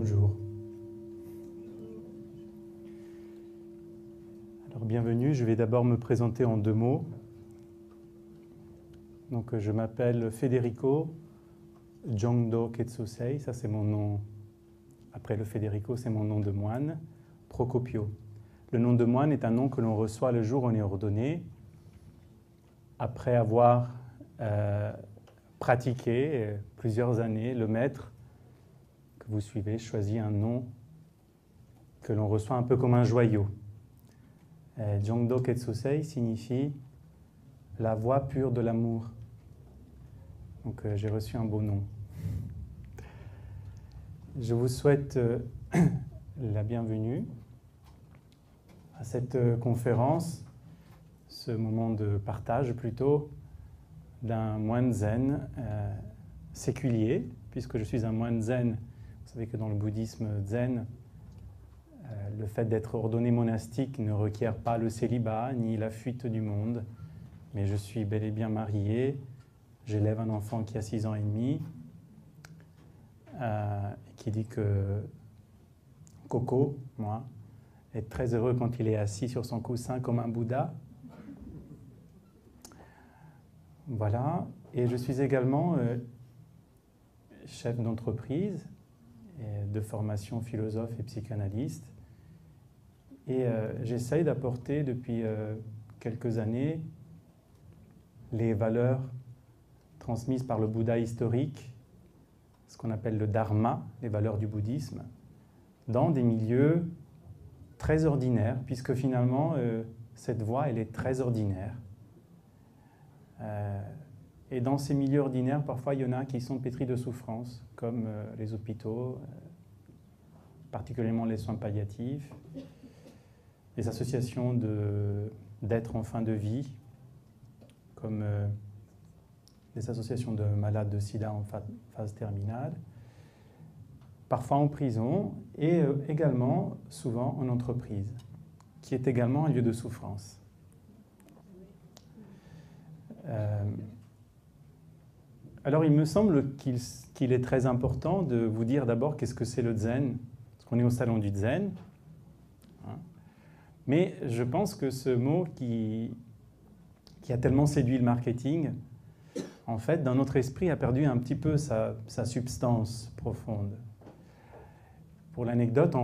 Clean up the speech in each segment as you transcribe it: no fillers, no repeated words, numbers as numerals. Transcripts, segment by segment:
Bonjour. Alors bienvenue, je vais d'abord me présenter en 2 mots. Donc je m'appelle Federico Jongdo Ketsusei, ça c'est mon nom, après le Federico c'est mon nom de moine, Procopio. Le nom de moine est un nom que l'on reçoit le jour où on est ordonné, après avoir pratiqué plusieurs années, le maître que vous suivez choisit un nom que l'on reçoit un peu comme un joyau. Jongdo Ketsusei signifie la voie pure de l'amour. Donc j'ai reçu un beau nom. Je vous souhaite la bienvenue à cette conférence, ce moment de partage plutôt, d'un moine zen séculier, puisque je suis un moine zen. Vous savez que dans le bouddhisme zen, le fait d'être ordonné monastique ne requiert pas le célibat ni la fuite du monde, mais je suis bel et bien marié, j'élève un enfant qui a 6 ans et demi, qui dit que Coco, moi, est très heureux quand il est assis sur son coussin comme un Bouddha. Voilà, et je suis également chef d'entreprise, de formation philosophe et psychanalyste. Et j'essaye d'apporter depuis quelques années les valeurs transmises par le Bouddha historique, ce qu'on appelle le dharma, les valeurs du bouddhisme, dans des milieux très ordinaires, puisque finalement, cette voie, elle est très ordinaire. Et dans ces milieux ordinaires, parfois, il y en a qui sont pétris de souffrance, comme les hôpitaux, particulièrement les soins palliatifs, les associations d'êtres en fin de vie, comme les associations de malades de sida en phase terminale, parfois en prison et également souvent en entreprise, qui est également un lieu de souffrance. Alors il me semble qu'il est très important de vous dire d'abord qu'est-ce que c'est le zen, parce qu'on est au salon du zen. Mais je pense que ce mot qui a tellement séduit le marketing, en fait, dans notre esprit, a perdu un petit peu sa substance profonde. Pour l'anecdote,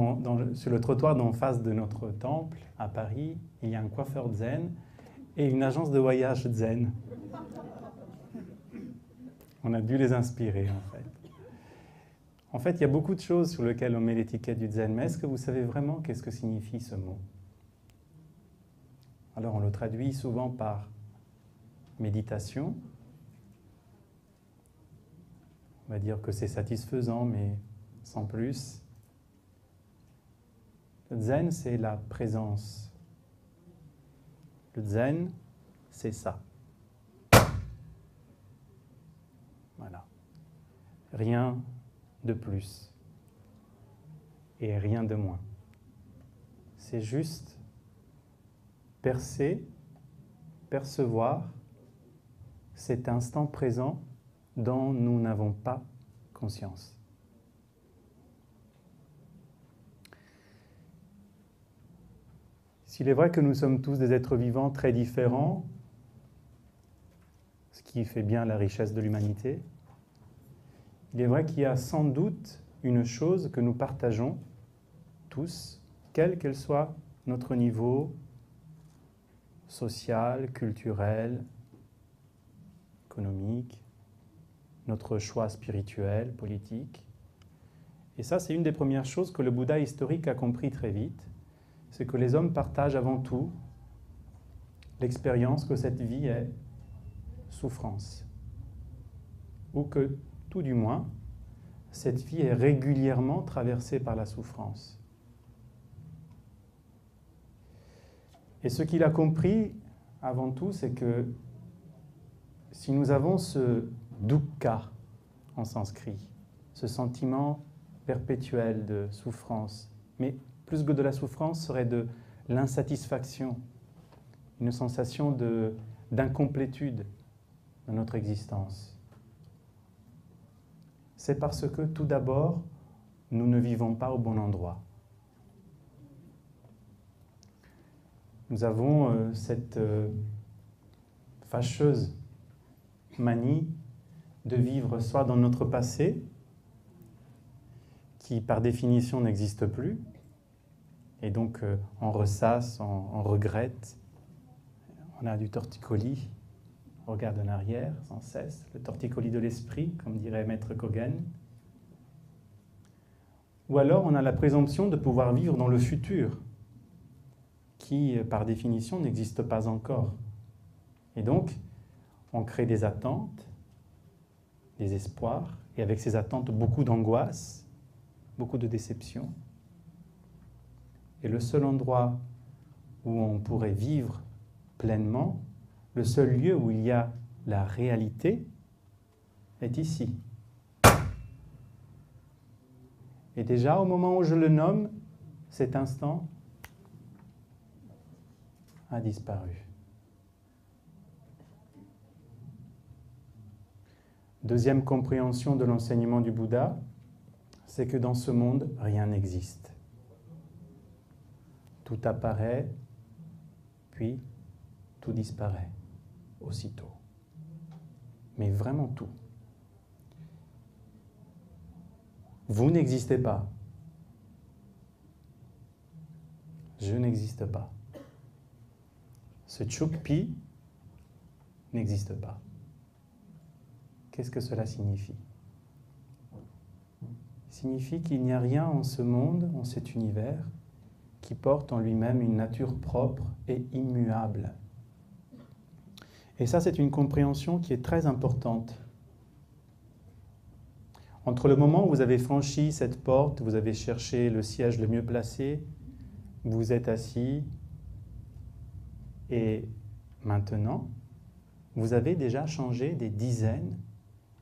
sur le trottoir d'en face de notre temple, à Paris, il y a un coiffeur zen et une agence de voyage zen. On a dû les inspirer, en fait. En fait, il y a beaucoup de choses sur lesquelles on met l'étiquette du zen, mais est-ce que vous savez vraiment qu'est-ce que signifie ce mot? Alors, on le traduit souvent par méditation. On va dire que c'est satisfaisant, mais sans plus. Le zen, c'est la présence. Le zen, c'est ça. Voilà. Rien de plus et rien de moins. C'est juste percevoir cet instant présent dont nous n'avons pas conscience. S'il est vrai que nous sommes tous des êtres vivants très différents, ce qui fait bien la richesse de l'humanité, il est vrai qu'il y a sans doute une chose que nous partageons tous, quel qu'elle soit notre niveau social, culturel, économique, notre choix spirituel, politique. Et ça, c'est une des premières choses que le Bouddha historique a compris très vite, c'est que les hommes partagent avant tout l'expérience que cette vie est souffrance, ou que, tout du moins, cette vie est régulièrement traversée par la souffrance. Et ce qu'il a compris, avant tout, c'est que si nous avons ce dukkha en sanskrit, ce sentiment perpétuel de souffrance, mais plus que de la souffrance serait de l'insatisfaction, une sensation d'incomplétude dans notre existence. C'est parce que tout d'abord, nous ne vivons pas au bon endroit. Nous avons cette fâcheuse manie de vivre soit dans notre passé, qui par définition n'existe plus, et donc on ressasse, on regrette, on a du torticolis, on regarde en arrière sans cesse, le torticolis de l'esprit, comme dirait Maître Kogan. Ou alors on a la présomption de pouvoir vivre dans le futur, qui par définition n'existe pas encore. Et donc, on crée des attentes, des espoirs, et avec ces attentes, beaucoup d'angoisse, beaucoup de déception. Et le seul endroit où on pourrait vivre pleinement, le seul lieu où il y a la réalité, est ici. Et déjà, au moment où je le nomme, cet instant a disparu. Deuxième compréhension de l'enseignement du Bouddha, c'est que dans ce monde, rien n'existe. Tout apparaît, puis tout disparaît aussitôt. Mais vraiment tout. Vous n'existez pas. Je n'existe pas. Ce Chukpi n'existe pas. Qu'est-ce que cela signifie? Signifie qu'il n'y a rien en ce monde, en cet univers, qui porte en lui-même une nature propre et immuable. Et ça, c'est une compréhension qui est très importante. Entre le moment où vous avez franchi cette porte, vous avez cherché le siège le mieux placé, vous vous êtes assis, et maintenant, vous avez déjà changé des dizaines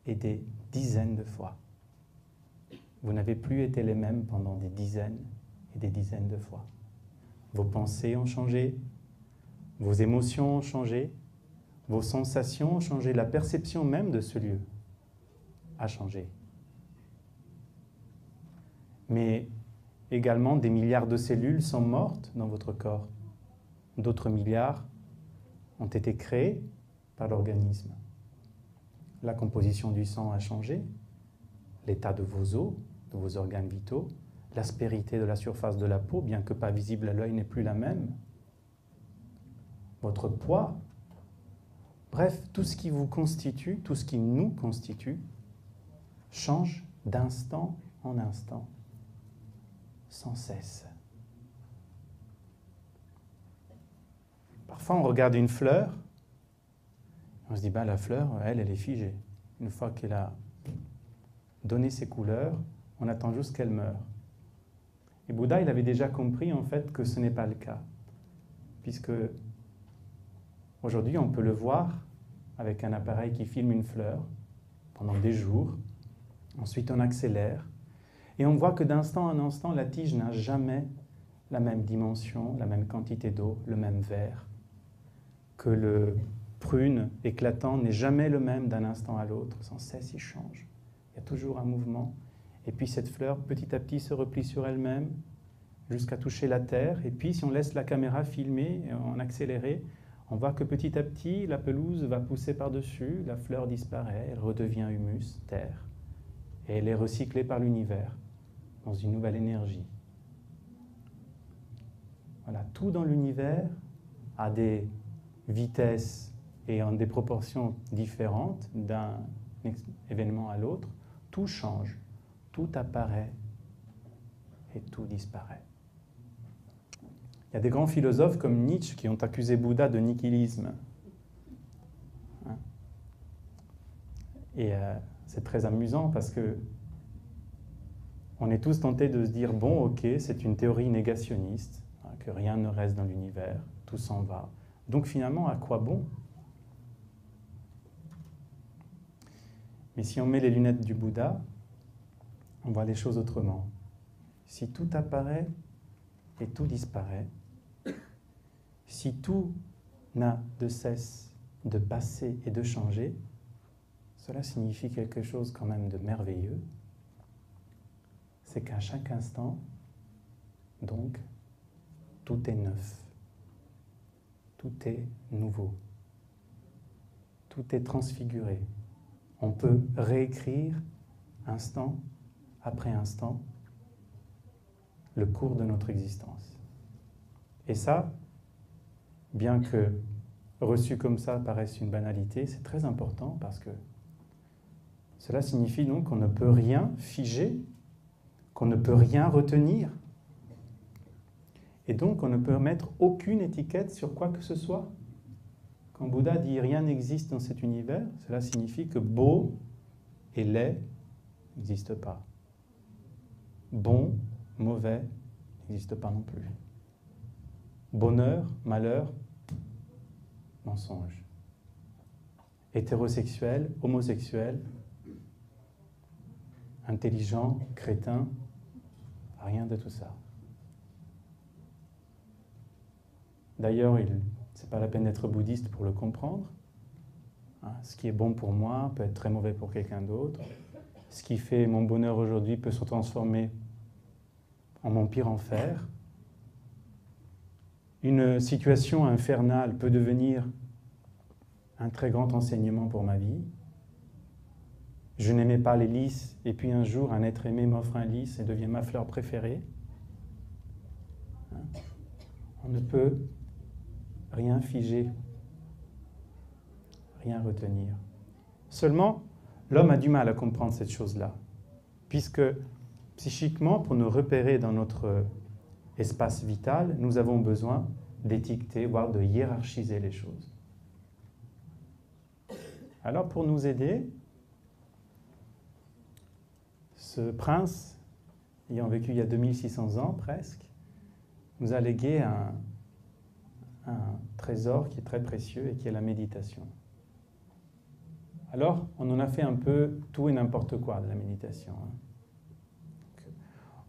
et des dizaines de fois. Vous n'avez plus été les mêmes pendant des dizaines et des dizaines de fois. Vos pensées ont changé, vos émotions ont changé, vos sensations ont changé, la perception même de ce lieu a changé. Mais également, des milliards de cellules sont mortes dans votre corps. D'autres milliards ont été créés par l'organisme. La composition du sang a changé, l'état de vos os, de vos organes vitaux, l'aspérité de la surface de la peau, bien que pas visible à l'œil, n'est plus la même. Votre poids, bref, tout ce qui vous constitue, tout ce qui nous constitue, change d'instant en instant, sans cesse. Parfois, on regarde une fleur, on se dit, bah, la fleur, elle est figée. Une fois qu'elle a donné ses couleurs, on attend juste qu'elle meure. Et Bouddha, il avait déjà compris, en fait, que ce n'est pas le cas. Puisque, aujourd'hui, on peut le voir avec un appareil qui filme une fleur pendant des jours. Ensuite, on accélère. Et on voit que d'instant en instant, la tige n'a jamais la même dimension, la même quantité d'eau, le même vert. Que le prune éclatant n'est jamais le même d'un instant à l'autre, sans cesse il change. Il y a toujours un mouvement. Et puis cette fleur, petit à petit, se replie sur elle-même jusqu'à toucher la terre. Et puis, si on laisse la caméra filmer en accéléré, on voit que petit à petit, la pelouse va pousser par-dessus, la fleur disparaît, elle redevient humus, terre. Et elle est recyclée par l'univers dans une nouvelle énergie. Voilà, tout dans l'univers a des vitesses et en des proportions différentes d'un événement à l'autre. Tout change, tout apparaît et tout disparaît. Il y a des grands philosophes comme Nietzsche qui ont accusé Bouddha de nihilisme. Et c'est très amusant parce que on est tous tentés de se dire, bon, ok, c'est une théorie négationniste, que rien ne reste dans l'univers, tout s'en va. Donc finalement, à quoi bon? Mais si on met les lunettes du Bouddha, on voit les choses autrement. Si tout apparaît et tout disparaît, si tout n'a de cesse de passer et de changer, cela signifie quelque chose quand même de merveilleux. c'est qu'à chaque instant, donc, tout est neuf, tout est nouveau, tout est transfiguré. On peut réécrire instant après instant le cours de notre existence. Et ça, bien que reçu comme ça paraisse une banalité, c'est très important parce que cela signifie donc qu'on ne peut rien figer, qu'on ne peut rien retenir. Et donc on ne peut mettre aucune étiquette sur quoi que ce soit. Quand Bouddha dit « rien n'existe dans cet univers », cela signifie que beau et laid n'existent pas. Bon, mauvais n'existe pas non plus. Bonheur, malheur, mensonge. Hétérosexuel, homosexuel, intelligent, crétin, rien de tout ça. D'ailleurs, ce n'est pas la peine d'être bouddhiste pour le comprendre. Ce qui est bon pour moi peut être très mauvais pour quelqu'un d'autre. Ce qui fait mon bonheur aujourd'hui peut se transformer en mon pire enfer. Une situation infernale peut devenir un très grand enseignement pour ma vie. Je n'aimais pas les lys, et puis un jour, un être aimé m'offre un lys et devient ma fleur préférée. On ne peut rien figer, rien retenir. Seulement, l'homme a du mal à comprendre cette chose-là, puisque psychiquement, pour nous repérer dans notre espace vital, nous avons besoin d'étiqueter, voire de hiérarchiser les choses. Alors, pour nous aider, ce prince, ayant vécu il y a 2600 ans presque, nous a légué un trésor qui est très précieux et qui est la méditation. Alors, on en a fait un peu tout et n'importe quoi de la méditation.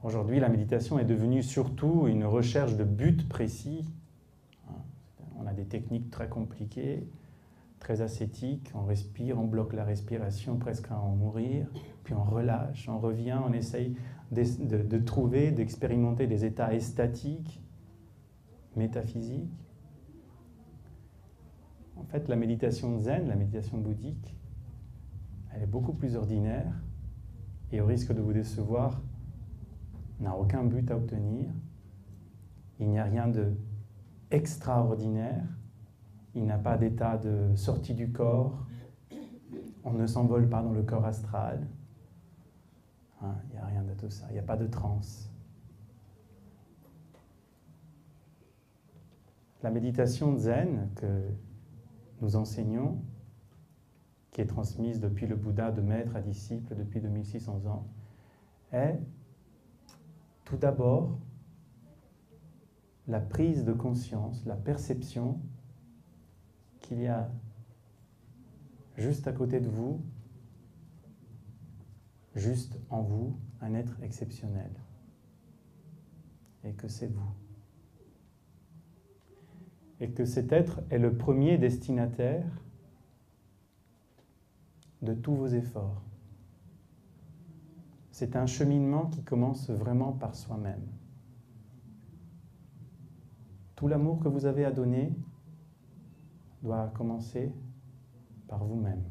Aujourd'hui, la méditation est devenue surtout une recherche de but précis. On a des techniques très compliquées, très ascétiques. On respire, on bloque la respiration presque à en mourir, puis on relâche, on revient, on essaye de trouver, d'expérimenter des états extatiques, métaphysiques. En fait, la méditation zen, la méditation bouddhique, elle est beaucoup plus ordinaire et au risque de vous décevoir, n'a aucun but à obtenir. Il n'y a rien d'extraordinaire. Il n'y a pas d'état de sortie du corps. On ne s'envole pas dans le corps astral. Il n'y a rien de tout ça. Il n'y a pas de transe. La méditation zen que nous enseignons, qui est transmise depuis le Bouddha de maître à disciple depuis 2600 ans, est tout d'abord la prise de conscience, la perception qu'il y a juste à côté de vous, juste en vous, un être exceptionnel. Et que c'est vous. Et que cet être est le premier destinataire de tous vos efforts. C'est un cheminement qui commence vraiment par soi-même. Tout l'amour que vous avez à donner doit commencer par vous-même.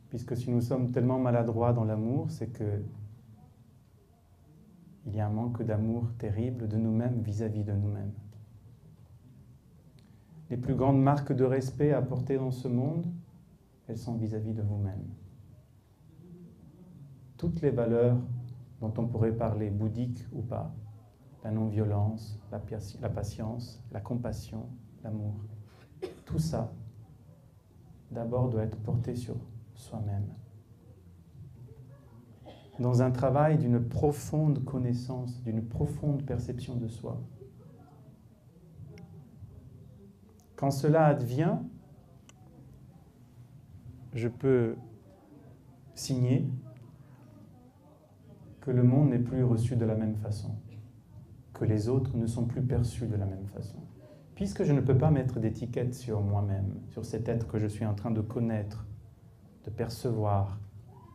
Puisque si nous sommes tellement maladroits dans l'amour, c'est que il y a un manque d'amour terrible de nous-mêmes vis-à-vis de nous-mêmes. Les plus grandes marques de respect à apporter dans ce monde, elles sont vis-à-vis de vous-même. Toutes les valeurs dont on pourrait parler, bouddhiques ou pas, la non-violence, la patience, la compassion, l'amour, tout ça, d'abord, doit être porté sur soi-même. Dans un travail d'une profonde connaissance, d'une profonde perception de soi. Quand cela advient, je peux signer que le monde n'est plus reçu de la même façon, que les autres ne sont plus perçus de la même façon. Puisque je ne peux pas mettre d'étiquette sur moi-même, sur cet être que je suis en train de connaître, de percevoir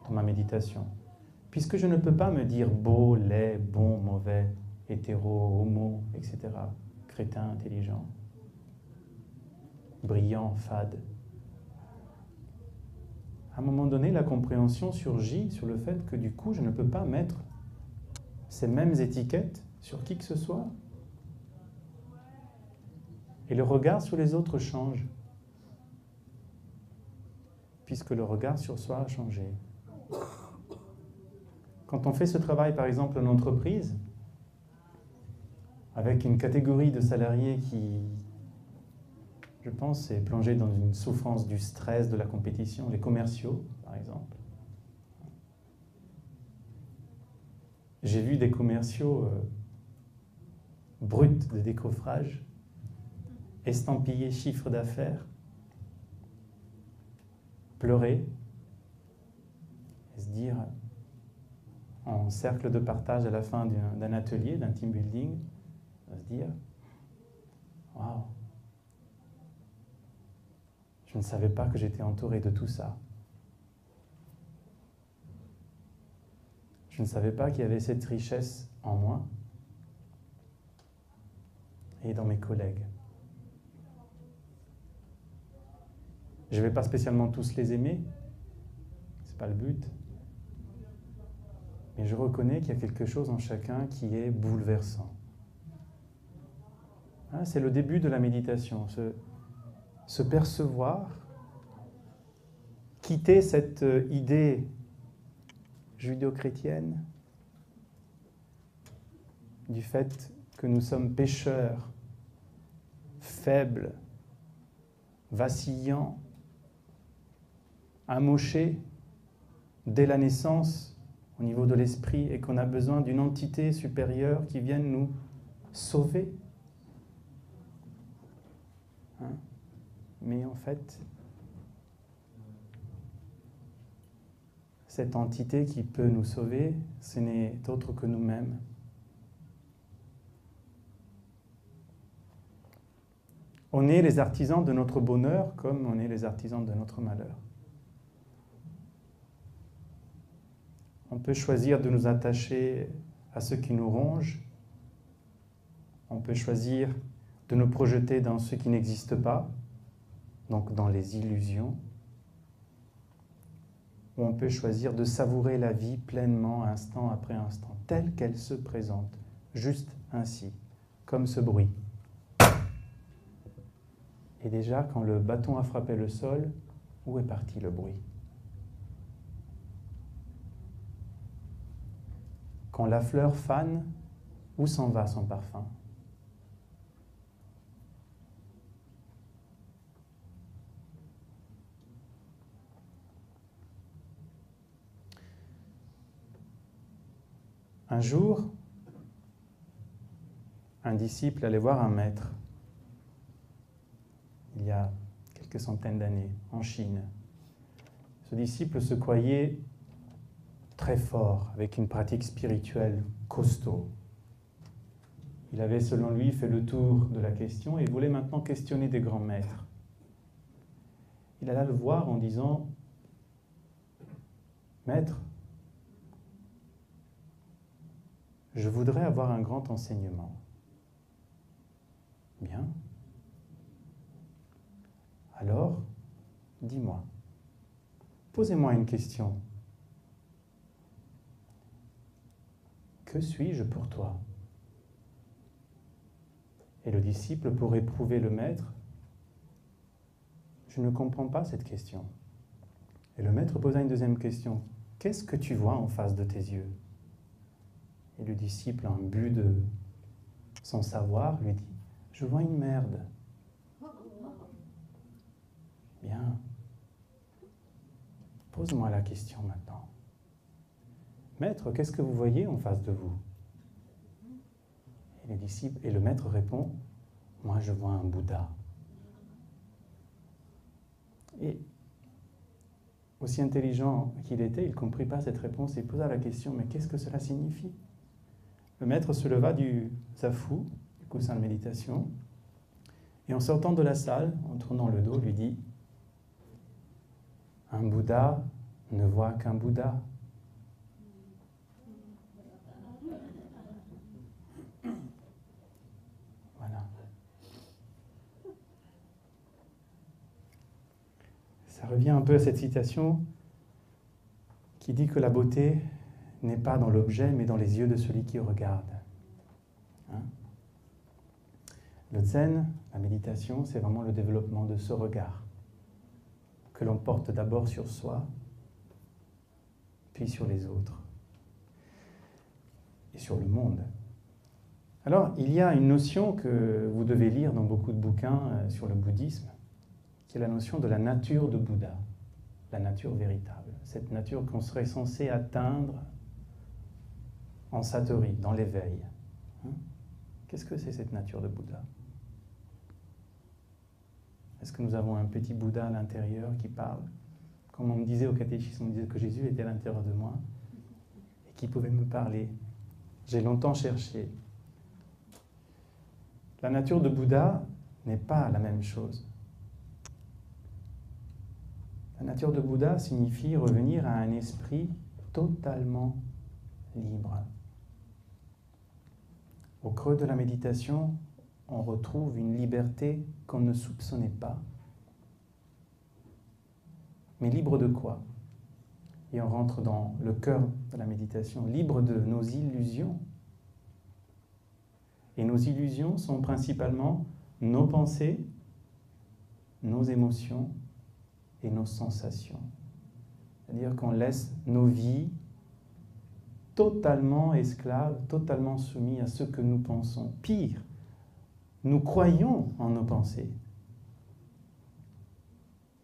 dans ma méditation, Puisque je ne peux pas me dire beau, laid, bon, mauvais, hétéro, homo, etc., crétin, intelligent, brillant, fade. À un moment donné, la compréhension surgit sur le fait que du coup, je ne peux pas mettre ces mêmes étiquettes sur qui que ce soit. Et le regard sur les autres change, puisque le regard sur soi a changé. Quand on fait ce travail, par exemple, en entreprise, avec une catégorie de salariés qui, je pense, est plongée dans une souffrance du stress, de la compétition, les commerciaux, par exemple. J'ai vu des commerciaux bruts de décoffrage, estampillés chiffre d'affaires, pleurer, et se dire, en cercle de partage à la fin d'un atelier, d'un team building, se dire, waouh, je ne savais pas que j'étais entouré de tout ça. Je ne savais pas qu'il y avait cette richesse en moi et dans mes collègues. Je ne vais pas spécialement tous les aimer, ce n'est pas le but, mais je reconnais qu'il y a quelque chose en chacun qui est bouleversant. Hein, c'est le début de la méditation, se percevoir, quitter cette idée judéo-chrétienne du fait que nous sommes pécheurs, faibles, vacillants, amochés dès la naissance au niveau de l'esprit et qu'on a besoin d'une entité supérieure qui vienne nous sauver. Hein? Mais en fait, cette entité qui peut nous sauver, ce n'est autre que nous-mêmes. On est les artisans de notre bonheur comme on est les artisans de notre malheur. On peut choisir de nous attacher à ce qui nous ronge. On peut choisir de nous projeter dans ce qui n'existe pas, donc dans les illusions. Ou on peut choisir de savourer la vie pleinement, instant après instant, telle qu'elle se présente, juste ainsi, comme ce bruit. Et déjà, quand le bâton a frappé le sol, où est parti le bruit? Quand la fleur fane, où s'en va son parfum? Un jour, un disciple allait voir un maître, il y a quelques centaines d'années, en Chine. Ce disciple se croyait très fort, avec une pratique spirituelle costaud. Il avait, selon lui, fait le tour de la question et voulait maintenant questionner des grands maîtres. Il alla le voir en disant « Maître, je voudrais avoir un grand enseignement. » Bien. Alors, dis-moi, posez-moi une question. Que suis-je pour toi? Et le disciple, pour éprouver le maître, je ne comprends pas cette question. Et le maître posa une deuxième question. Qu'est-ce que tu vois en face de tes yeux? Et le disciple, imbu de son savoir, lui dit, je vois une merde. Bien. Pose-moi la question maintenant. Maître, qu'est-ce que vous voyez en face de vous? Et les disciples, et le maître répond, moi je vois un Bouddha. Et aussi intelligent qu'il était, il ne comprit pas cette réponse et posa la question, mais qu'est-ce que cela signifie? Le maître se leva du zafu, du coussin de méditation, et en sortant de la salle, en tournant le dos, lui dit, un Bouddha ne voit qu'un Bouddha. Ça revient un peu à cette citation qui dit que la beauté n'est pas dans l'objet, mais dans les yeux de celui qui regarde. Hein? Le zen, la méditation, c'est vraiment le développement de ce regard que l'on porte d'abord sur soi, puis sur les autres, et sur le monde. Alors, il y a une notion que vous devez lire dans beaucoup de bouquins sur le bouddhisme, qui est la notion de la nature de Bouddha, la nature véritable, cette nature qu'on serait censé atteindre en satori, dans l'éveil. Hein? Qu'est-ce que c'est cette nature de Bouddha? Est-ce que nous avons un petit Bouddha à l'intérieur qui parle? Comme on me disait au catéchisme, on me disait que Jésus était à l'intérieur de moi et qu'il pouvait me parler. J'ai longtemps cherché. La nature de Bouddha n'est pas la même chose. La nature de Bouddha signifie revenir à un esprit totalement libre. Au creux de la méditation, on retrouve une liberté qu'on ne soupçonnait pas. Mais libre de quoi? Et on rentre dans le cœur de la méditation, libre de nos illusions. Et nos illusions sont principalement nos pensées, nos émotions et nos sensations. C'est-à-dire qu'on laisse nos vies totalement esclaves, totalement soumis à ce que nous pensons. Pire, nous croyons en nos pensées.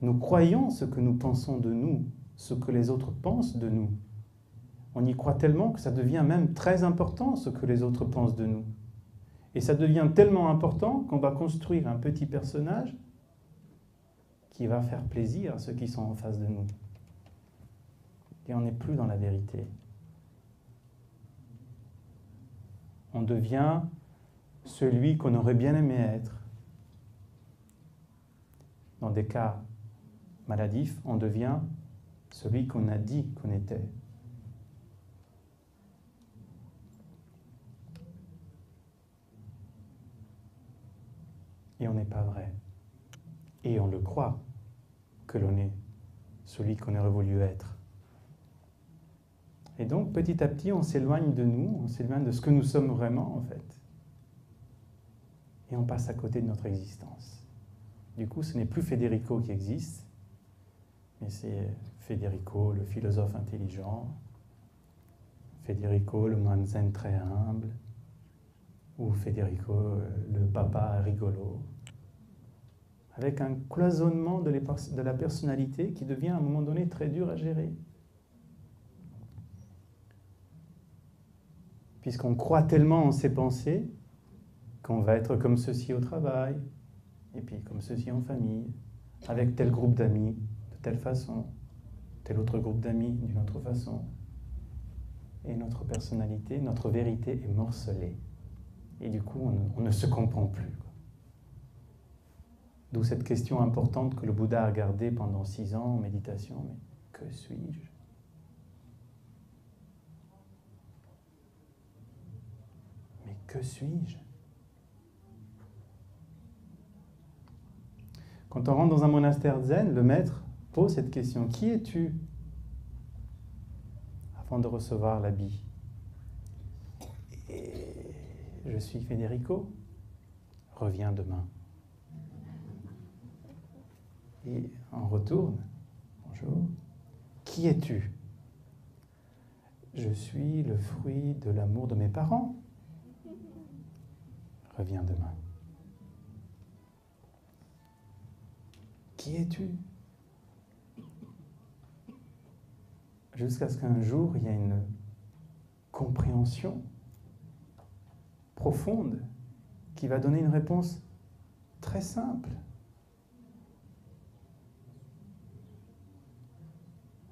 Nous croyons ce que nous pensons de nous, ce que les autres pensent de nous. On y croit tellement que ça devient même très important ce que les autres pensent de nous. Et ça devient tellement important qu'on va construire un petit personnage qui va faire plaisir à ceux qui sont en face de nous. Et on n'est plus dans la vérité. On devient celui qu'on aurait bien aimé être. Dans des cas maladifs, on devient celui qu'on a dit qu'on était. Et on n'est pas vrai. Et on le croit que l'on est celui qu'on aurait voulu être. Et donc, petit à petit, on s'éloigne de nous, on s'éloigne de ce que nous sommes vraiment, en fait. Et on passe à côté de notre existence. Du coup, ce n'est plus Federico qui existe, mais c'est Federico, le philosophe intelligent, Federico, le moine zen très humble, ou Federico, le papa rigolo, avec un cloisonnement de la personnalité qui devient à un moment donné très dur à gérer. Puisqu'on croit tellement en ses pensées qu'on va être comme ceci au travail, et puis comme ceci en famille, avec tel groupe d'amis de telle façon, tel autre groupe d'amis d'une autre façon. Et notre personnalité, notre vérité est morcelée. Et du coup, on ne se comprend plus. D'où cette question importante que le Bouddha a gardée pendant 6 ans en méditation. Mais que suis-je? Mais que suis-je? Quand on rentre dans un monastère zen, le maître pose cette question. Qui es-tu? Avant de recevoir l'habit. Et je suis Federico. Reviens demain. Et on retourne. Bonjour. Qui es-tu? Je suis le fruit de l'amour de mes parents. Reviens demain. Qui es-tu? Jusqu'à ce qu'un jour, il y ait une compréhension profonde qui va donner une réponse très simple.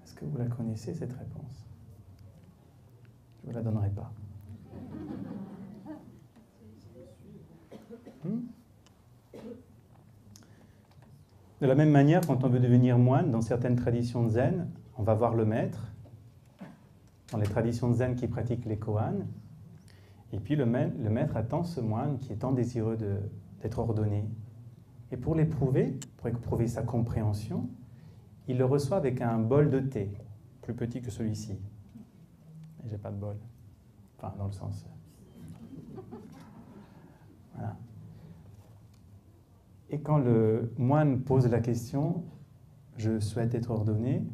Est-ce que vous la connaissez, cette réponse? Je ne vous la donnerai pas. De la même manière, quand on veut devenir moine, dans certaines traditions zen, on va voir le maître, dans les traditions zen qui pratiquent les koans, et puis le maître attend ce moine qui est tant désireux d'être ordonné. Et pour l'éprouver, pour éprouver sa compréhension, il le reçoit avec un bol de thé, plus petit que celui-ci. Et j'ai pas de bol. Enfin, dans le sens... Voilà. Et quand le moine pose la question, je souhaite être ordonné,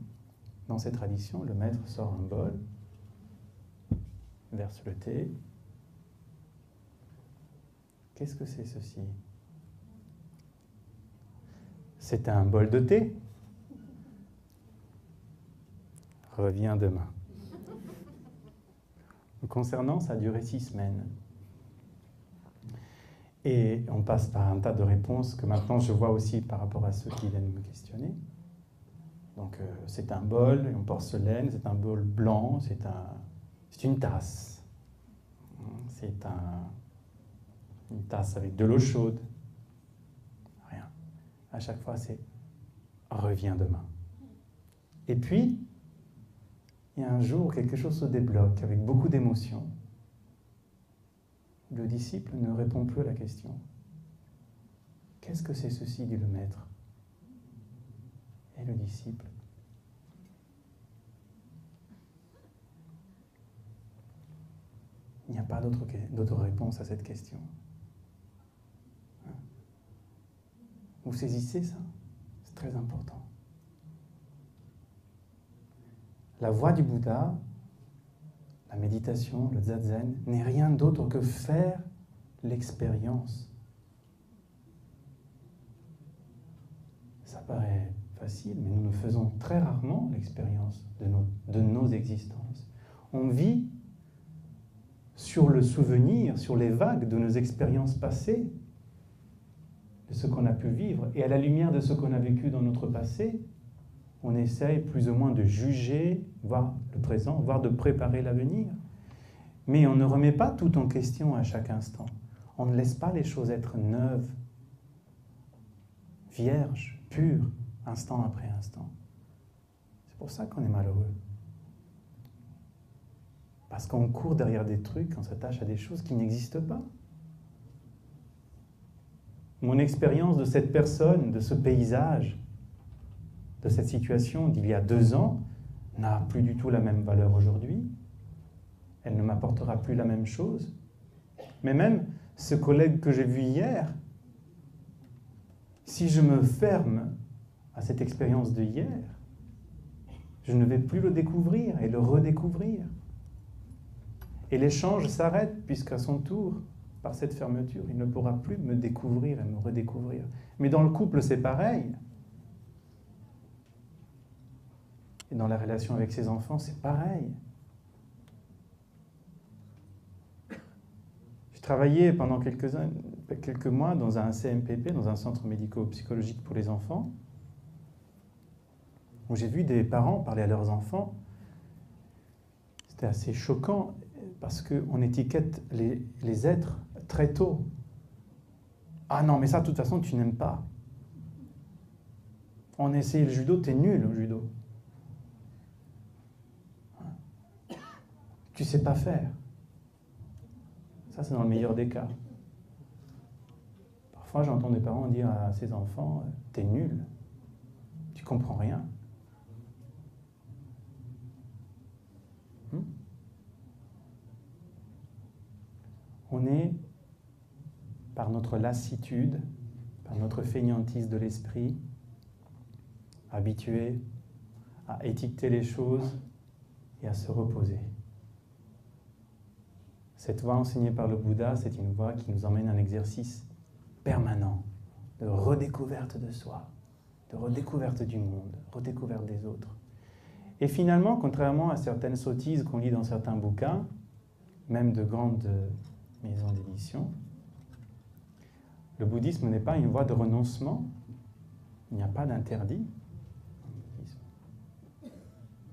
dans cette tradition, le maître sort un bol, verse le thé. Qu'est-ce que c'est ceci? C'est un bol de thé. Reviens demain. Concernant, ça a duré 6 semaines. Et on passe par un tas de réponses que maintenant je vois aussi par rapport à ceux qui viennent me questionner. Donc c'est un bol en porcelaine, c'est un bol blanc, c'est une tasse. C'est une tasse avec de l'eau chaude. Rien. À chaque fois, c'est « reviens demain ». Et puis, il y a un jour, quelque chose se débloque avec beaucoup d'émotion. Le disciple ne répond plus à la question. « Qu'est-ce que c'est ceci ?» dit le maître. Et le disciple, il n'y a pas d'autre réponse à cette question. Vous saisissez ça? C'est très important. La voie du Bouddha, la méditation, le zazen, n'est rien d'autre que faire l'expérience. Ça paraît facile, mais nous faisons très rarement l'expérience de nos existences. On vit sur le souvenir, sur les vagues de nos expériences passées, de ce qu'on a pu vivre. Et à la lumière de ce qu'on a vécu dans notre passé, on essaye plus ou moins de juger, voire le présent, voire de préparer l'avenir. Mais on ne remet pas tout en question à chaque instant. On ne laisse pas les choses être neuves, vierges, pures, instant après instant. C'est pour ça qu'on est malheureux. Parce qu'on court derrière des trucs, on s'attache à des choses qui n'existent pas. Mon expérience de cette personne, de ce paysage, de cette situation d'il y a 2 ans, n'a plus du tout la même valeur aujourd'hui. Elle ne m'apportera plus la même chose. Mais même ce collègue que j'ai vu hier, si je me ferme à cette expérience de hier, je ne vais plus le découvrir et le redécouvrir. Et l'échange s'arrête puisqu'à son tour, par cette fermeture, il ne pourra plus me découvrir et me redécouvrir. Mais dans le couple, c'est pareil. Et dans la relation avec ses enfants, c'est pareil. J'ai travaillé pendant quelques mois dans un CMPP, dans un centre médico-psychologique pour les enfants, où j'ai vu des parents parler à leurs enfants. C'était assez choquant parce qu'on étiquette les êtres très tôt. Ah non, mais ça, de toute façon, tu n'aimes pas. On a essayé le judo, t'es nul au judo. Tu sais pas faire. Ça, c'est dans le meilleur des cas. Parfois, j'entends des parents dire à ses enfants, t'es nul, tu comprends rien. On est, par notre lassitude, par notre fainéantise de l'esprit, habitué à étiqueter les choses et à se reposer. Cette voie enseignée par le Bouddha, c'est une voie qui nous emmène à un exercice permanent de redécouverte de soi, de redécouverte du monde, redécouverte des autres. Et finalement, contrairement à certaines sottises qu'on lit dans certains bouquins, même de grandes maisons d'édition, le bouddhisme n'est pas une voie de renoncement, il n'y a pas d'interdit.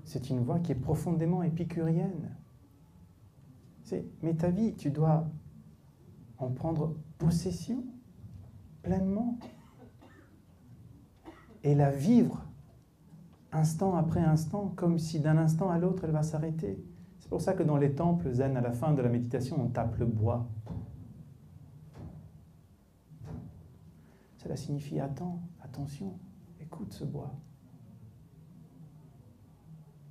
C'est une voie qui est profondément épicurienne. Mais ta vie, tu dois en prendre possession pleinement et la vivre instant après instant, comme si d'un instant à l'autre, elle va s'arrêter. C'est pour ça que dans les temples zen, à la fin de la méditation, on tape le bois. Cela signifie attends, attention, écoute ce bois.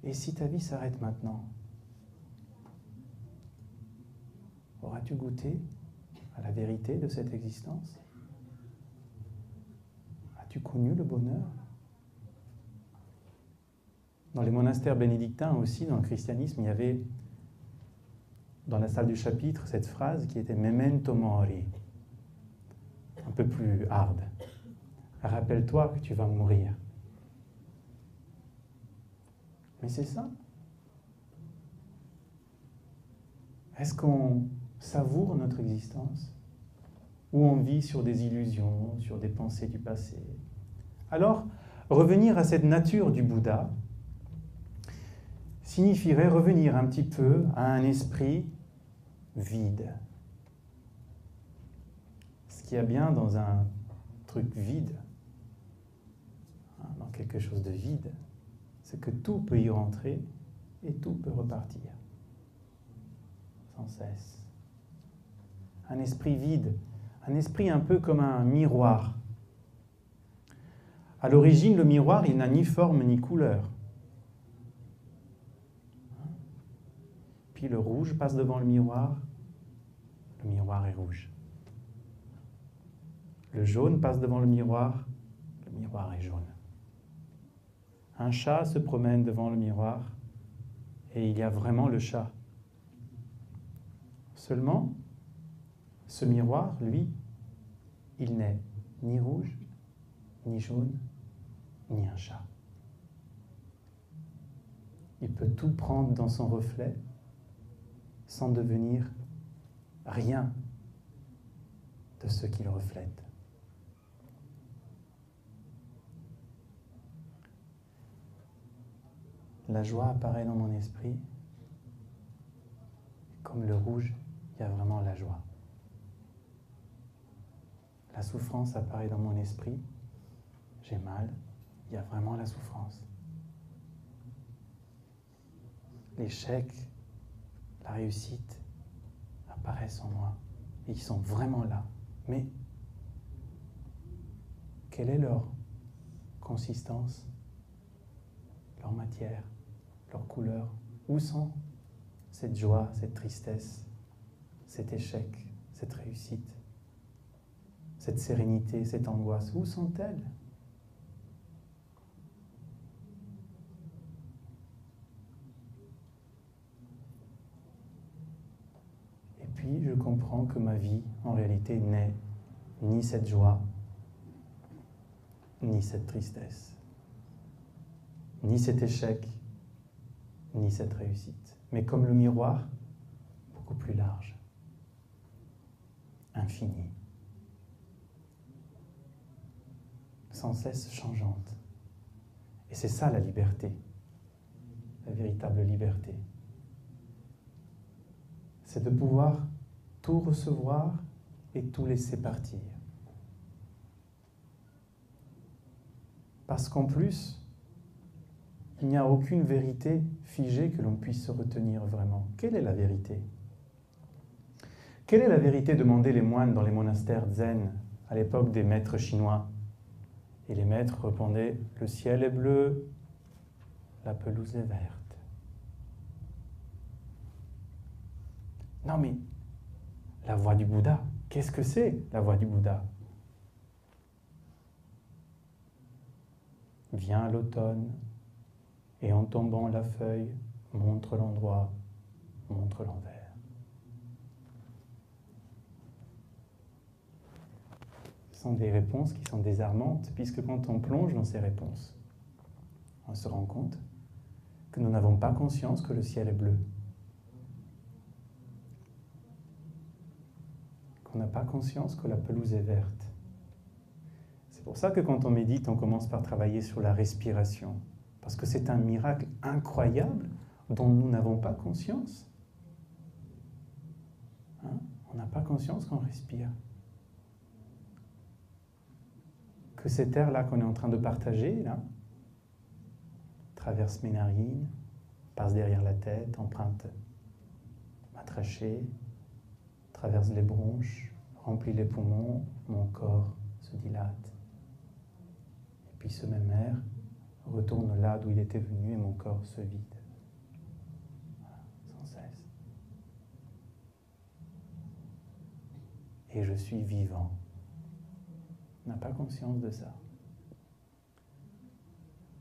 Et si ta vie s'arrête maintenant, auras-tu goûté à la vérité de cette existence? As-tu connu le bonheur? Dans les monastères bénédictins aussi, dans le christianisme, il y avait, dans la salle du chapitre, cette phrase qui était « Memento mori », un peu plus hard. Rappelle-toi que tu vas mourir. Mais c'est ça. Est-ce qu'on savoure notre existence ou on vit sur des illusions, sur des pensées du passé? Alors, revenir à cette nature du Bouddha signifierait revenir un petit peu à un esprit vide. Ce qu'il y a bien dans un truc vide, dans quelque chose de vide, c'est que tout peut y rentrer et tout peut repartir, sans cesse. Un esprit vide, un esprit un peu comme un miroir. À l'origine, le miroir, il n'a ni forme ni couleur. Puis le rouge passe devant le miroir est rouge. Le jaune passe devant le miroir est jaune. Un chat se promène devant le miroir et il y a vraiment le chat. Seulement, ce miroir, lui, il n'est ni rouge, ni jaune, ni un chat. Il peut tout prendre dans son reflet sans devenir rien de ce qu'il reflète. La joie apparaît dans mon esprit. Comme le rouge, il y a vraiment la joie. La souffrance apparaît dans mon esprit. J'ai mal, il y a vraiment la souffrance. L'échec, la réussite apparaissent en moi. Et ils sont vraiment là. Mais quelle est leur consistance, leur matière, leur couleur? Où sont cette joie, cette tristesse, cet échec, cette réussite, cette sérénité, cette angoisse? Où sont-elles? Et puis je comprends que ma vie, en réalité, n'est ni cette joie, ni cette tristesse, ni cet échec, ni cette réussite, mais comme le miroir, beaucoup plus large, infini, sans cesse changeante. Et c'est ça la liberté, la véritable liberté. C'est de pouvoir tout recevoir et tout laisser partir. Parce qu'en plus, il n'y a aucune vérité figée que l'on puisse retenir vraiment. Quelle est la vérité? Quelle est la vérité, demandaient les moines dans les monastères zen à l'époque des maîtres chinois? Et les maîtres répondaient, le ciel est bleu, la pelouse est verte. Non mais, la voie du Bouddha, qu'est-ce que c'est la voie du Bouddha? Vient l'automne, et en tombant la feuille, montre l'endroit, montre l'envers. Ce sont des réponses qui sont désarmantes, puisque quand on plonge dans ces réponses, on se rend compte que nous n'avons pas conscience que le ciel est bleu. Qu'on n'a pas conscience que la pelouse est verte. C'est pour ça que quand on médite, on commence par travailler sur la respiration. Parce que c'est un miracle incroyable dont nous n'avons pas conscience. Hein? On n'a pas conscience qu'on respire. Que cet air-là qu'on est en train de partager, là, traverse mes narines, passe derrière la tête, emprunte ma trachée, traverse les bronches, remplit les poumons, mon corps se dilate. Et puis ce même air retourne là d'où il était venu et mon corps se vide. Voilà, sans cesse. Et je suis vivant. On n'a pas conscience de ça.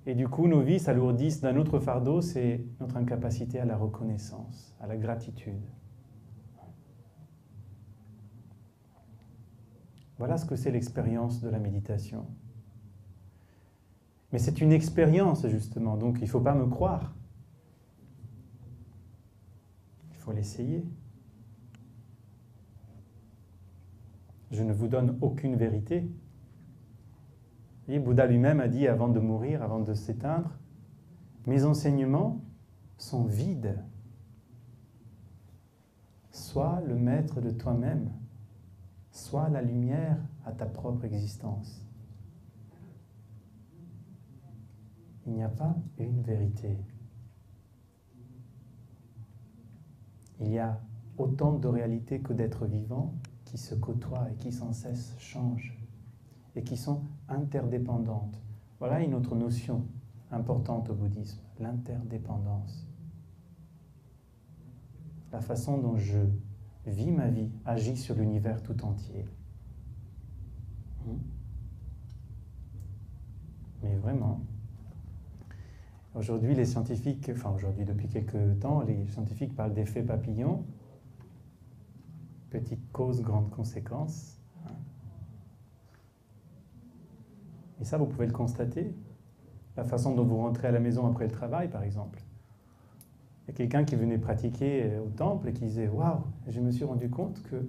Et du coup, nos vies s'alourdissent d'un autre fardeau, c'est notre incapacité à la reconnaissance, à la gratitude. Voilà ce que c'est l'expérience de la méditation. Mais c'est une expérience, justement, donc il ne faut pas me croire. Il faut l'essayer. Je ne vous donne aucune vérité. Et Bouddha lui-même a dit avant de mourir, avant de s'éteindre, « Mes enseignements sont vides. Sois le maître de toi-même. Sois la lumière à ta propre existence. » Il n'y a pas une vérité. Il y a autant de réalités que d'êtres vivants qui se côtoient et qui sans cesse changent et qui sont interdépendantes. Voilà une autre notion importante au bouddhisme, l'interdépendance. La façon dont je vis ma vie agit sur l'univers tout entier. Mais vraiment, aujourd'hui les scientifiques, enfin aujourd'hui depuis quelques temps, les scientifiques parlent d'effet papillon, petite cause, grande conséquence. Et ça, vous pouvez le constater. La façon dont vous rentrez à la maison après le travail, par exemple. Il y a quelqu'un qui venait pratiquer au temple et qui disait « Waouh, je me suis rendu compte que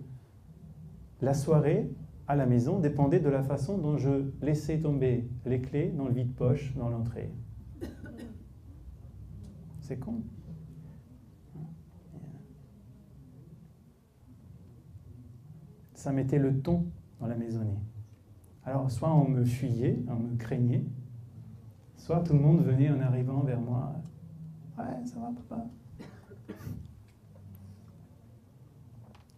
la soirée à la maison dépendait de la façon dont je laissais tomber les clés dans le vide-poche dans l'entrée. » C'est con. Ça mettait le ton dans la maisonnée. Alors, soit on me fuyait, on me craignait, soit tout le monde venait en arrivant vers moi. « Ouais, ça va, papa ?»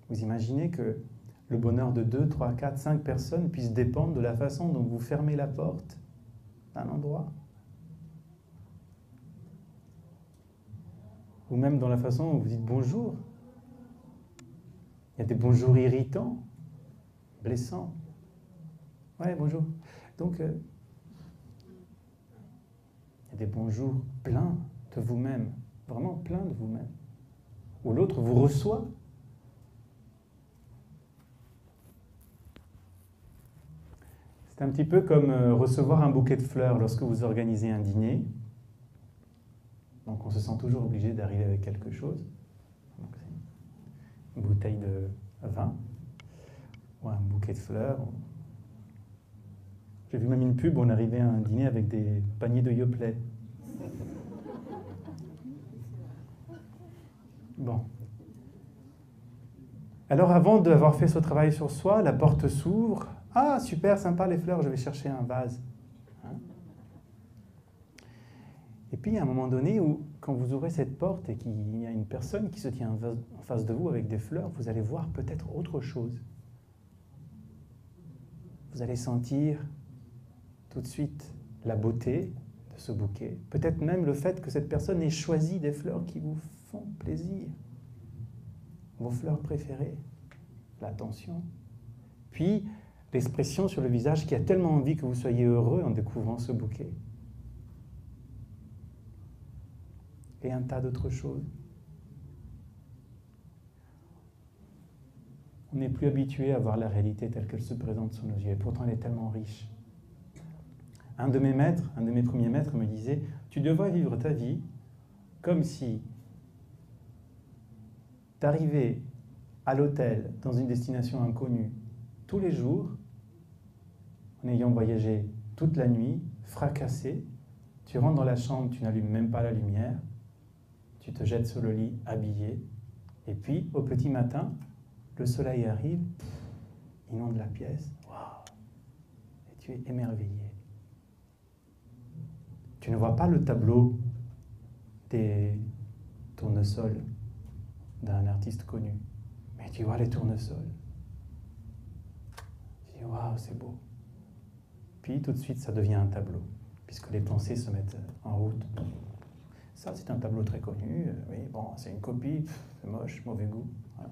Vous imaginez que le bonheur de 2, 3, 4, 5 personnes puisse dépendre de la façon dont vous fermez la porte d'un endroit. Ou même dans la façon dont vous dites bonjour. Il y a des bonjours irritants, blessants. Ouais, bonjour. Donc, il y a des bonjours pleins de vous-même, vraiment pleins de vous-même, où l'autre vous reçoit. C'est un petit peu comme recevoir un bouquet de fleurs lorsque vous organisez un dîner. Donc, on se sent toujours obligé d'arriver avec quelque chose. Donc, une bouteille de vin ou un bouquet de fleurs. J'ai vu même une pub où on arrivait à un dîner avec des paniers de Yoplait. Bon. Alors avant d'avoir fait ce travail sur soi, la porte s'ouvre. Ah, super, sympa les fleurs, je vais chercher un vase. Hein? Et puis, à un moment donné, où, quand vous ouvrez cette porte et qu'il y a une personne qui se tient en face de vous avec des fleurs, vous allez voir peut-être autre chose. Vous allez sentir tout de suite la beauté de ce bouquet. Peut-être même le fait que cette personne ait choisi des fleurs qui vous font plaisir. Vos fleurs préférées. L'attention. Puis, l'expression sur le visage qui a tellement envie que vous soyez heureux en découvrant ce bouquet. Et un tas d'autres choses. On n'est plus habitué à voir la réalité telle qu'elle se présente sous nos yeux. Et pourtant, elle est tellement riche. Un de mes premiers maîtres me disait « Tu devrais vivre ta vie comme si tu arrivais à l'hôtel dans une destination inconnue tous les jours, en ayant voyagé toute la nuit, fracassé, tu rentres dans la chambre, tu n'allumes même pas la lumière, tu te jettes sur le lit habillé, et puis au petit matin, le soleil arrive, inonde la pièce, waouh, et tu es émerveillé. Tu ne vois pas le tableau des tournesols d'un artiste connu, mais tu vois les tournesols. Tu dis, waouh, c'est beau. Puis tout de suite, ça devient un tableau. puisque les pensées se mettent en route. Ça, c'est un tableau très connu. Oui, bon, c'est une copie, c'est moche, mauvais goût. Voilà.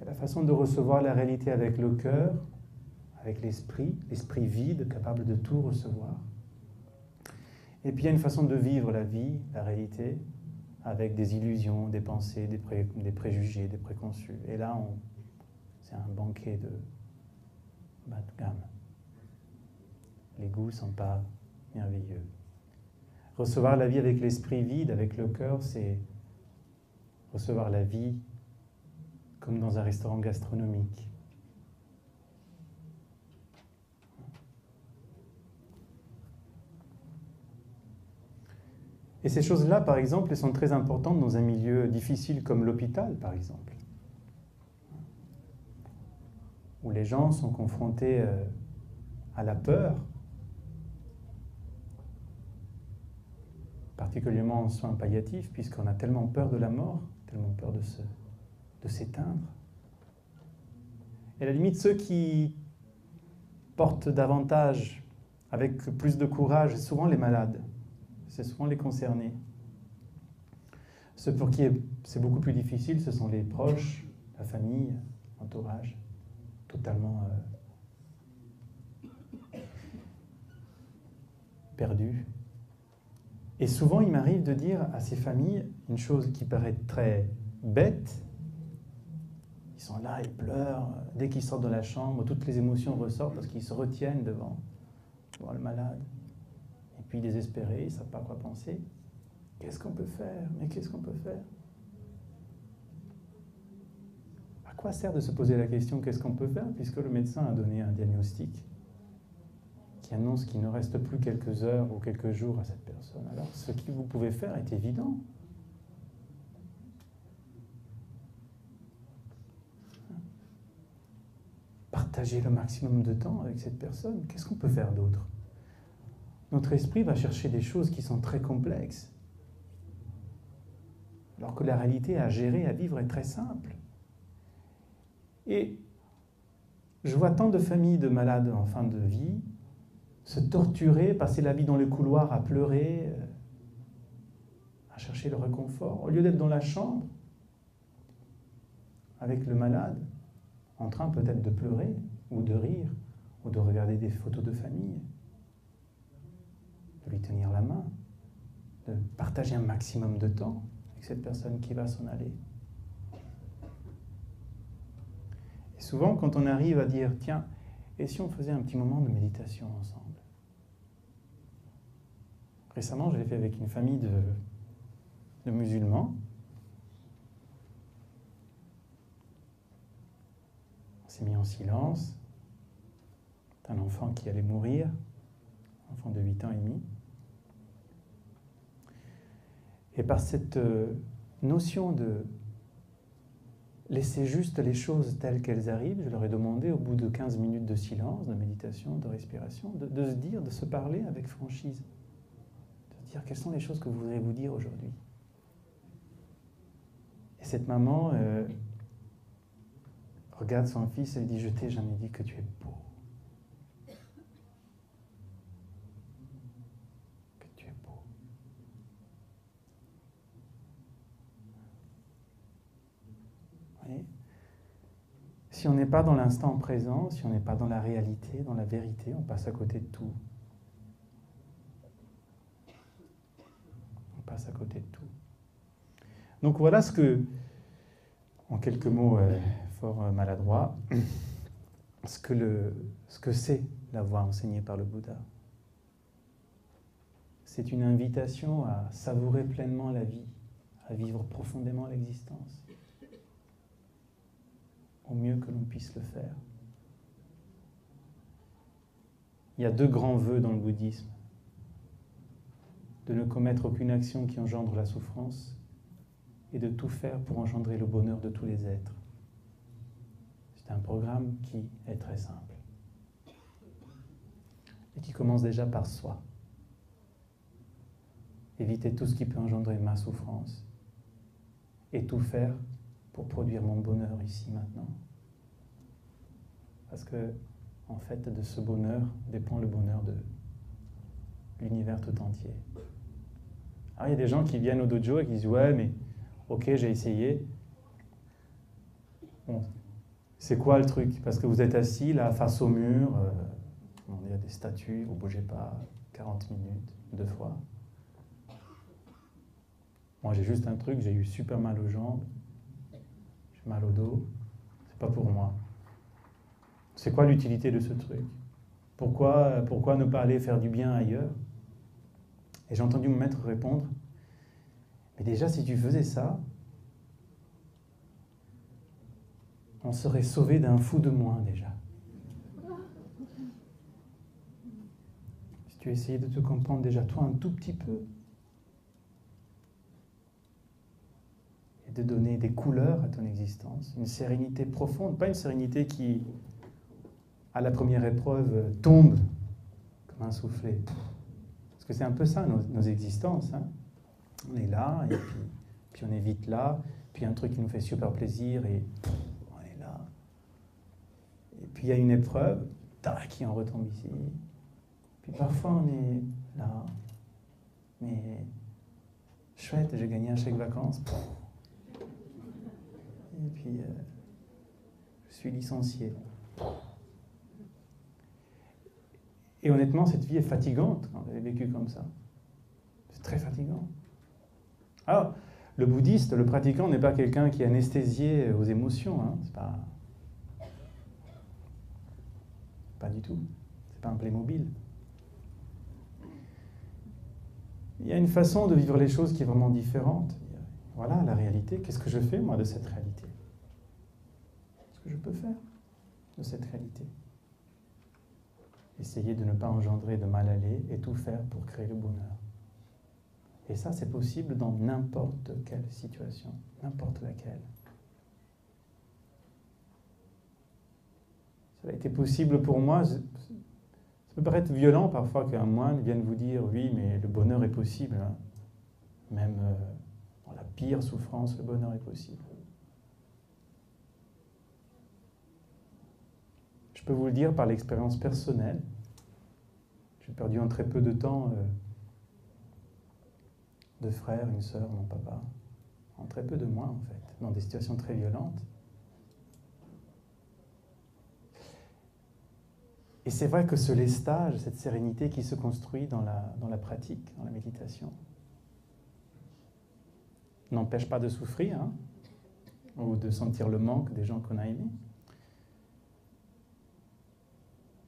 Et la façon de recevoir la réalité avec le cœur, avec l'esprit vide, capable de tout recevoir. Et puis il y a une façon de vivre la vie, la réalité, avec des illusions, des pensées, des préjugés, des préconçus. Et là, c'est un banquet de bas de gamme. Les goûts ne sont pas merveilleux. Recevoir la vie avec l'esprit vide, avec le cœur, c'est recevoir la vie comme dans un restaurant gastronomique. Et ces choses-là, par exemple, elles sont très importantes dans un milieu difficile comme l'hôpital, par exemple, où les gens sont confrontés à la peur, particulièrement en soins palliatifs, puisqu'on a tellement peur de la mort, tellement peur de s'éteindre. Et à la limite, ceux qui portent davantage, avec plus de courage, c'est souvent les malades, c'est souvent les concernés. Ceux pour qui c'est beaucoup plus difficile, ce sont les proches, la famille, l'entourage, totalement perdus. Et souvent, il m'arrive de dire à ces familles une chose qui paraît très bête. Ils sont là, ils pleurent. Dès qu'ils sortent de la chambre, toutes les émotions ressortent parce qu'ils se retiennent devant le malade. Et puis, désespérés, ils ne savent pas quoi penser. Qu'est-ce qu'on peut faire? Mais qu'est-ce qu'on peut faire? À quoi sert de se poser la question qu'est-ce qu'on peut faire, puisque le médecin a donné un diagnostic qui annonce qu'il ne reste plus quelques heures ou quelques jours à cette personne. Alors, ce que vous pouvez faire est évident. Partagez le maximum de temps avec cette personne. Qu'est-ce qu'on peut faire d'autre? Notre esprit va chercher des choses qui sont très complexes, alors que la réalité à gérer, à vivre est très simple. Et je vois tant de familles de malades en fin de vie se torturer, passer la vie dans les couloirs à pleurer, à chercher le réconfort, au lieu d'être dans la chambre avec le malade, en train peut-être de pleurer, ou de rire, ou de regarder des photos de famille, de lui tenir la main, de partager un maximum de temps avec cette personne qui va s'en aller. Et souvent, quand on arrive à dire, tiens, et si on faisait un petit moment de méditation ensemble? Récemment, je l'ai fait avec une famille de musulmans. On s'est mis en silence. C'est un enfant qui allait mourir, un enfant de 8 ans et demi. Et par cette notion de laisser juste les choses telles qu'elles arrivent, je leur ai demandé, au bout de 15 minutes de silence, de méditation, de respiration, de se dire, de se parler avec franchise. De se dire, quelles sont les choses que vous voudrez vous dire aujourd'hui? Et cette maman regarde son fils et lui dit, je t'ai jamais dit que tu es beau. Que tu es beau. Vous voyez? Si on n'est pas dans l'instant présent, si on n'est pas dans la réalité, dans la vérité, on passe à côté de tout. On passe à côté de tout. Donc voilà ce que, en quelques mots fort maladroits, ce que c'est la voie enseignée par le Bouddha. C'est une invitation à savourer pleinement la vie, à vivre profondément l'existence, au mieux que l'on puisse le faire. Il y a 2 grands vœux dans le bouddhisme. De ne commettre aucune action qui engendre la souffrance et de tout faire pour engendrer le bonheur de tous les êtres. C'est un programme qui est très simple et qui commence déjà par soi. Éviter tout ce qui peut engendrer ma souffrance et tout faire pour produire mon bonheur ici, maintenant. Parce que, en fait, de ce bonheur dépend le bonheur de l'univers tout entier. Alors, il y a des gens qui viennent au dojo et qui disent « Ouais, mais ok, j'ai essayé. » Bon, c'est quoi le truc? Parce que vous êtes assis là, face au mur, il y a des statues, vous ne bougez pas 40 minutes, 2 fois. Moi, j'ai juste un truc, j'ai eu super mal aux jambes, j'ai mal au dos, c'est pas pour moi. C'est quoi l'utilité de ce truc? Pourquoi ne pas aller faire du bien ailleurs? Et j'ai entendu mon maître répondre, mais déjà, si tu faisais ça, on serait sauvé d'un fou de moins déjà. Si tu essayais de te comprendre déjà toi un tout petit peu, et de donner des couleurs à ton existence, une sérénité profonde, pas une sérénité qui, à la première épreuve, tombe comme un soufflet. Parce que c'est un peu ça, nos existences. Hein. On est là, et puis on est vite là, puis un truc qui nous fait super plaisir, et on est là. Et puis il y a une épreuve, tac, on retombe ici. Puis parfois on est là, mais chouette, j'ai gagné un chèque vacances. Et puis je suis licencié. Et honnêtement, cette vie est fatigante quand vous avez vécu comme ça. C'est très fatigant. Alors, le bouddhiste, le pratiquant, n'est pas quelqu'un qui est anesthésié aux émotions. Hein. C'est pas du tout. C'est pas un Playmobil. Il y a une façon de vivre les choses qui est vraiment différente. Voilà la réalité. Qu'est-ce que je fais, moi, de cette réalité? Qu'est-ce que je peux faire de cette réalité? Essayer de ne pas engendrer de mal-aller et tout faire pour créer le bonheur. Et ça, c'est possible dans n'importe quelle situation, n'importe laquelle. Ça a été possible pour moi. Ça peut paraître violent parfois qu'un moine vienne vous dire « Oui, mais le bonheur est possible. Hein. Même dans la pire souffrance, le bonheur est possible. » Je peux vous le dire par l'expérience personnelle. J'ai perdu en très peu de temps 2 frères, une sœur, mon papa. En très peu de mois, en fait, dans des situations très violentes. Et c'est vrai que ce lestage, cette sérénité qui se construit dans la pratique, dans la méditation, n'empêche pas de souffrir, hein, ou de sentir le manque des gens qu'on a aimés.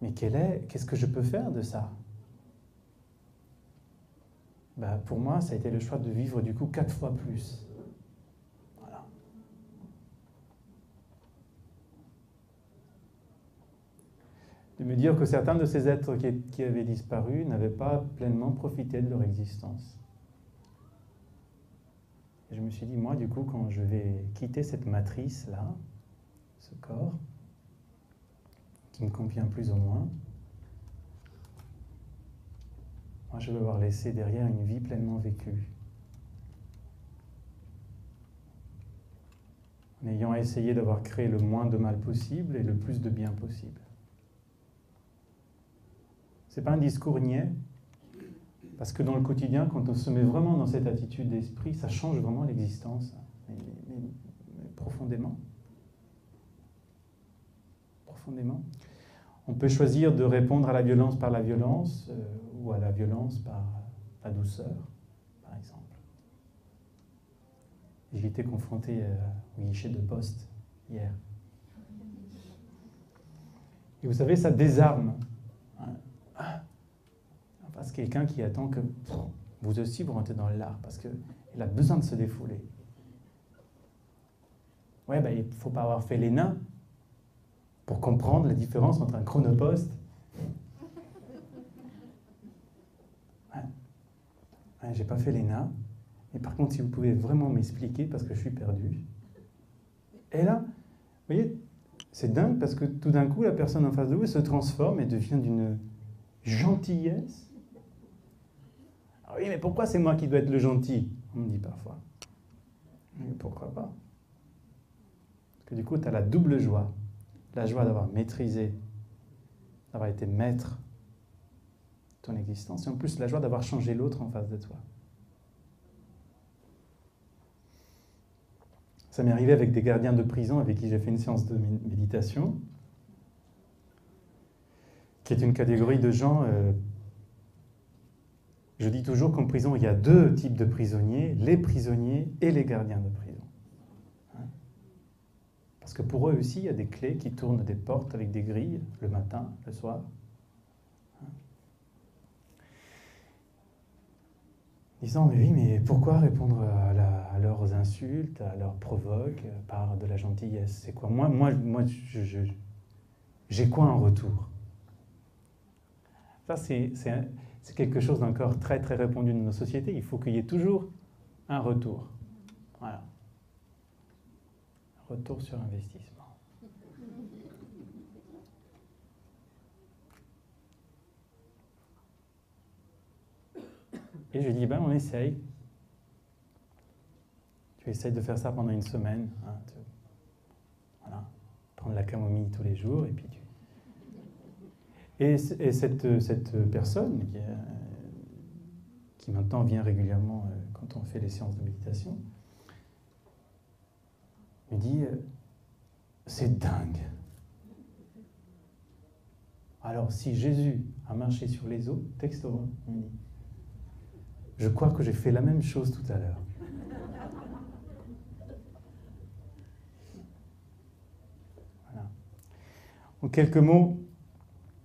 Mais qu'est-ce que je peux faire de ça? Pour moi, ça a été le choix de vivre du coup 4 fois plus. Voilà. De me dire que certains de ces êtres qui avaient disparu n'avaient pas pleinement profité de leur existence. Et je me suis dit, moi, du coup, quand je vais quitter cette matrice-là, ce corps, qui me convient plus ou moins, moi, je veux avoir laissé derrière une vie pleinement vécue. En ayant essayé d'avoir créé le moins de mal possible et le plus de bien possible. Ce n'est pas un discours niais, parce que dans le quotidien, quand on se met vraiment dans cette attitude d'esprit, ça change vraiment l'existence, mais profondément. Profondément. On peut choisir de répondre à la violence par la violence, ou à la violence par la douceur, par exemple. J'ai été confronté au guichet de poste hier. Et vous savez, ça désarme. Parce que quelqu'un qui attend que vous aussi vous rentrez dans l'art, parce qu'il a besoin de se défouler. Ouais, il ne faut pas avoir fait l'ENA pour comprendre la différence entre un chronopost. Ouais, j'ai pas fait l'ENA, mais par contre, si vous pouvez vraiment m'expliquer, parce que je suis perdu. Et là, vous voyez, c'est dingue, parce que tout d'un coup, la personne en face de vous se transforme et devient d'une gentillesse. Ah oui, mais pourquoi c'est moi qui dois être le gentil? On me dit parfois. Mais pourquoi pas? Parce que du coup, tu as la double joie. la joie d'avoir maîtrisé, d'avoir été maître de ton existence, et en plus la joie d'avoir changé l'autre en face de toi. Ça m'est arrivé avec des gardiens de prison avec qui j'ai fait une séance de méditation, qui est une catégorie de gens... je dis toujours qu'en prison, il y a deux types de prisonniers, les prisonniers et les gardiens de prison. Parce que pour eux aussi, il y a des clés qui tournent des portes avec des grilles, le matin, le soir. Disant, mais oui, mais pourquoi répondre à leurs insultes, à leurs provoques, par de la gentillesse? C'est quoi? Moi, j'ai quoi en retour? Ça, c'est quelque chose d'encore très, très répandu dans nos sociétés. Il faut qu'il y ait toujours un retour. Voilà. Retour sur investissement. Et je dis, ben on essaye. Tu essayes de faire ça pendant une semaine. Hein, voilà. Prendre la camomille tous les jours et puis tu... Et cette personne qui maintenant vient régulièrement quand on fait les séances de méditation, me dit, c'est dingue. Alors si Jésus a marché sur les eaux, texto, il me dit, je crois que j'ai fait la même chose tout à l'heure. Voilà. En quelques mots,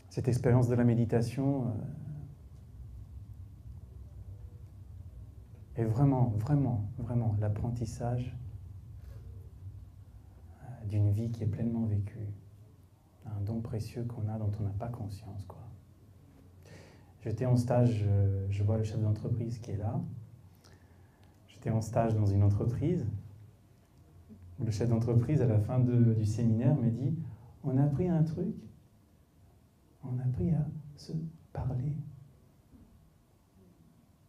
cette expérience de la méditation est vraiment, vraiment, vraiment l'apprentissage d'une vie qui est pleinement vécue. Un don précieux qu'on a, dont on n'a pas conscience, quoi. J'étais en stage, je vois le chef d'entreprise qui est là. J'étais en stage dans une entreprise. Le chef d'entreprise, à la fin du séminaire, me dit, on a appris un truc, on a appris à se parler.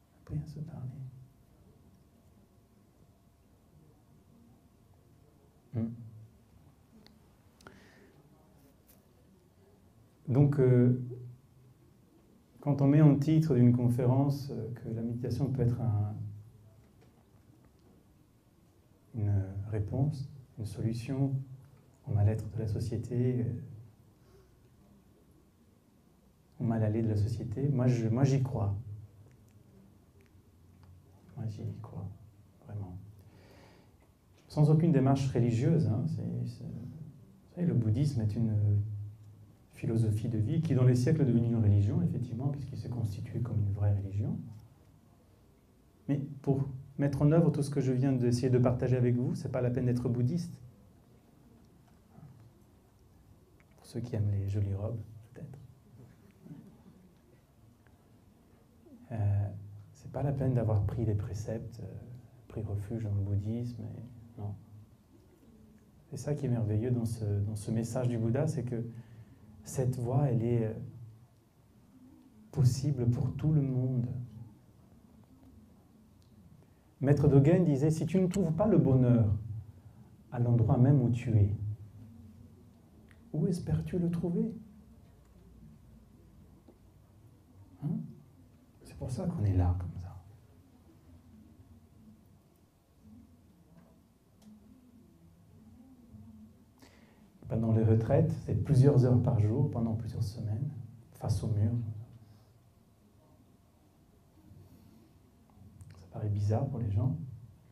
On a appris à se parler. Donc, quand on met en titre d'une conférence que la méditation peut être une réponse, une solution au mal-être de la société, au mal-aller de la société, moi j'y crois. Moi j'y crois, vraiment. Sans aucune démarche religieuse. Hein, vous savez, le bouddhisme est une philosophie de vie qui, dans les siècles, est devenue une religion, effectivement, puisqu'il s'est constitué comme une vraie religion. Mais pour mettre en œuvre tout ce que je viens d'essayer de partager avec vous, c'est pas la peine d'être bouddhiste. Pour ceux qui aiment les jolies robes, peut-être. C'est pas la peine d'avoir pris les préceptes, pris refuge dans le bouddhisme. Non. C'est ça qui est merveilleux dans ce message du Bouddha, c'est que cette voie, elle est possible pour tout le monde. Maître Dogen disait, si tu ne trouves pas le bonheur à l'endroit même où tu es, où espères-tu le trouver? Hein? C'est pour ça qu'on est là, comme ça. Pendant les retraites, c'est plusieurs heures par jour, pendant plusieurs semaines, face au mur. Ça paraît bizarre pour les gens.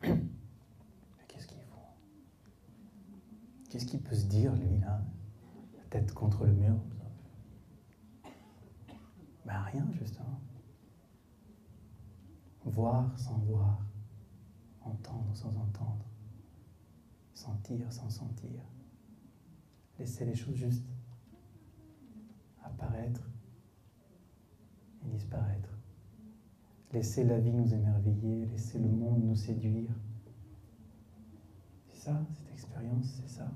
Mais qu'est-ce qu'ils font? Qu'est-ce qu'il peut se dire, lui, là, la tête contre le mur? Ben rien, justement. Voir sans voir, entendre sans entendre, sentir sans sentir. Laisser les choses juste apparaître et disparaître. Laisser la vie nous émerveiller, laisser le monde nous séduire. C'est ça, cette expérience, c'est ça.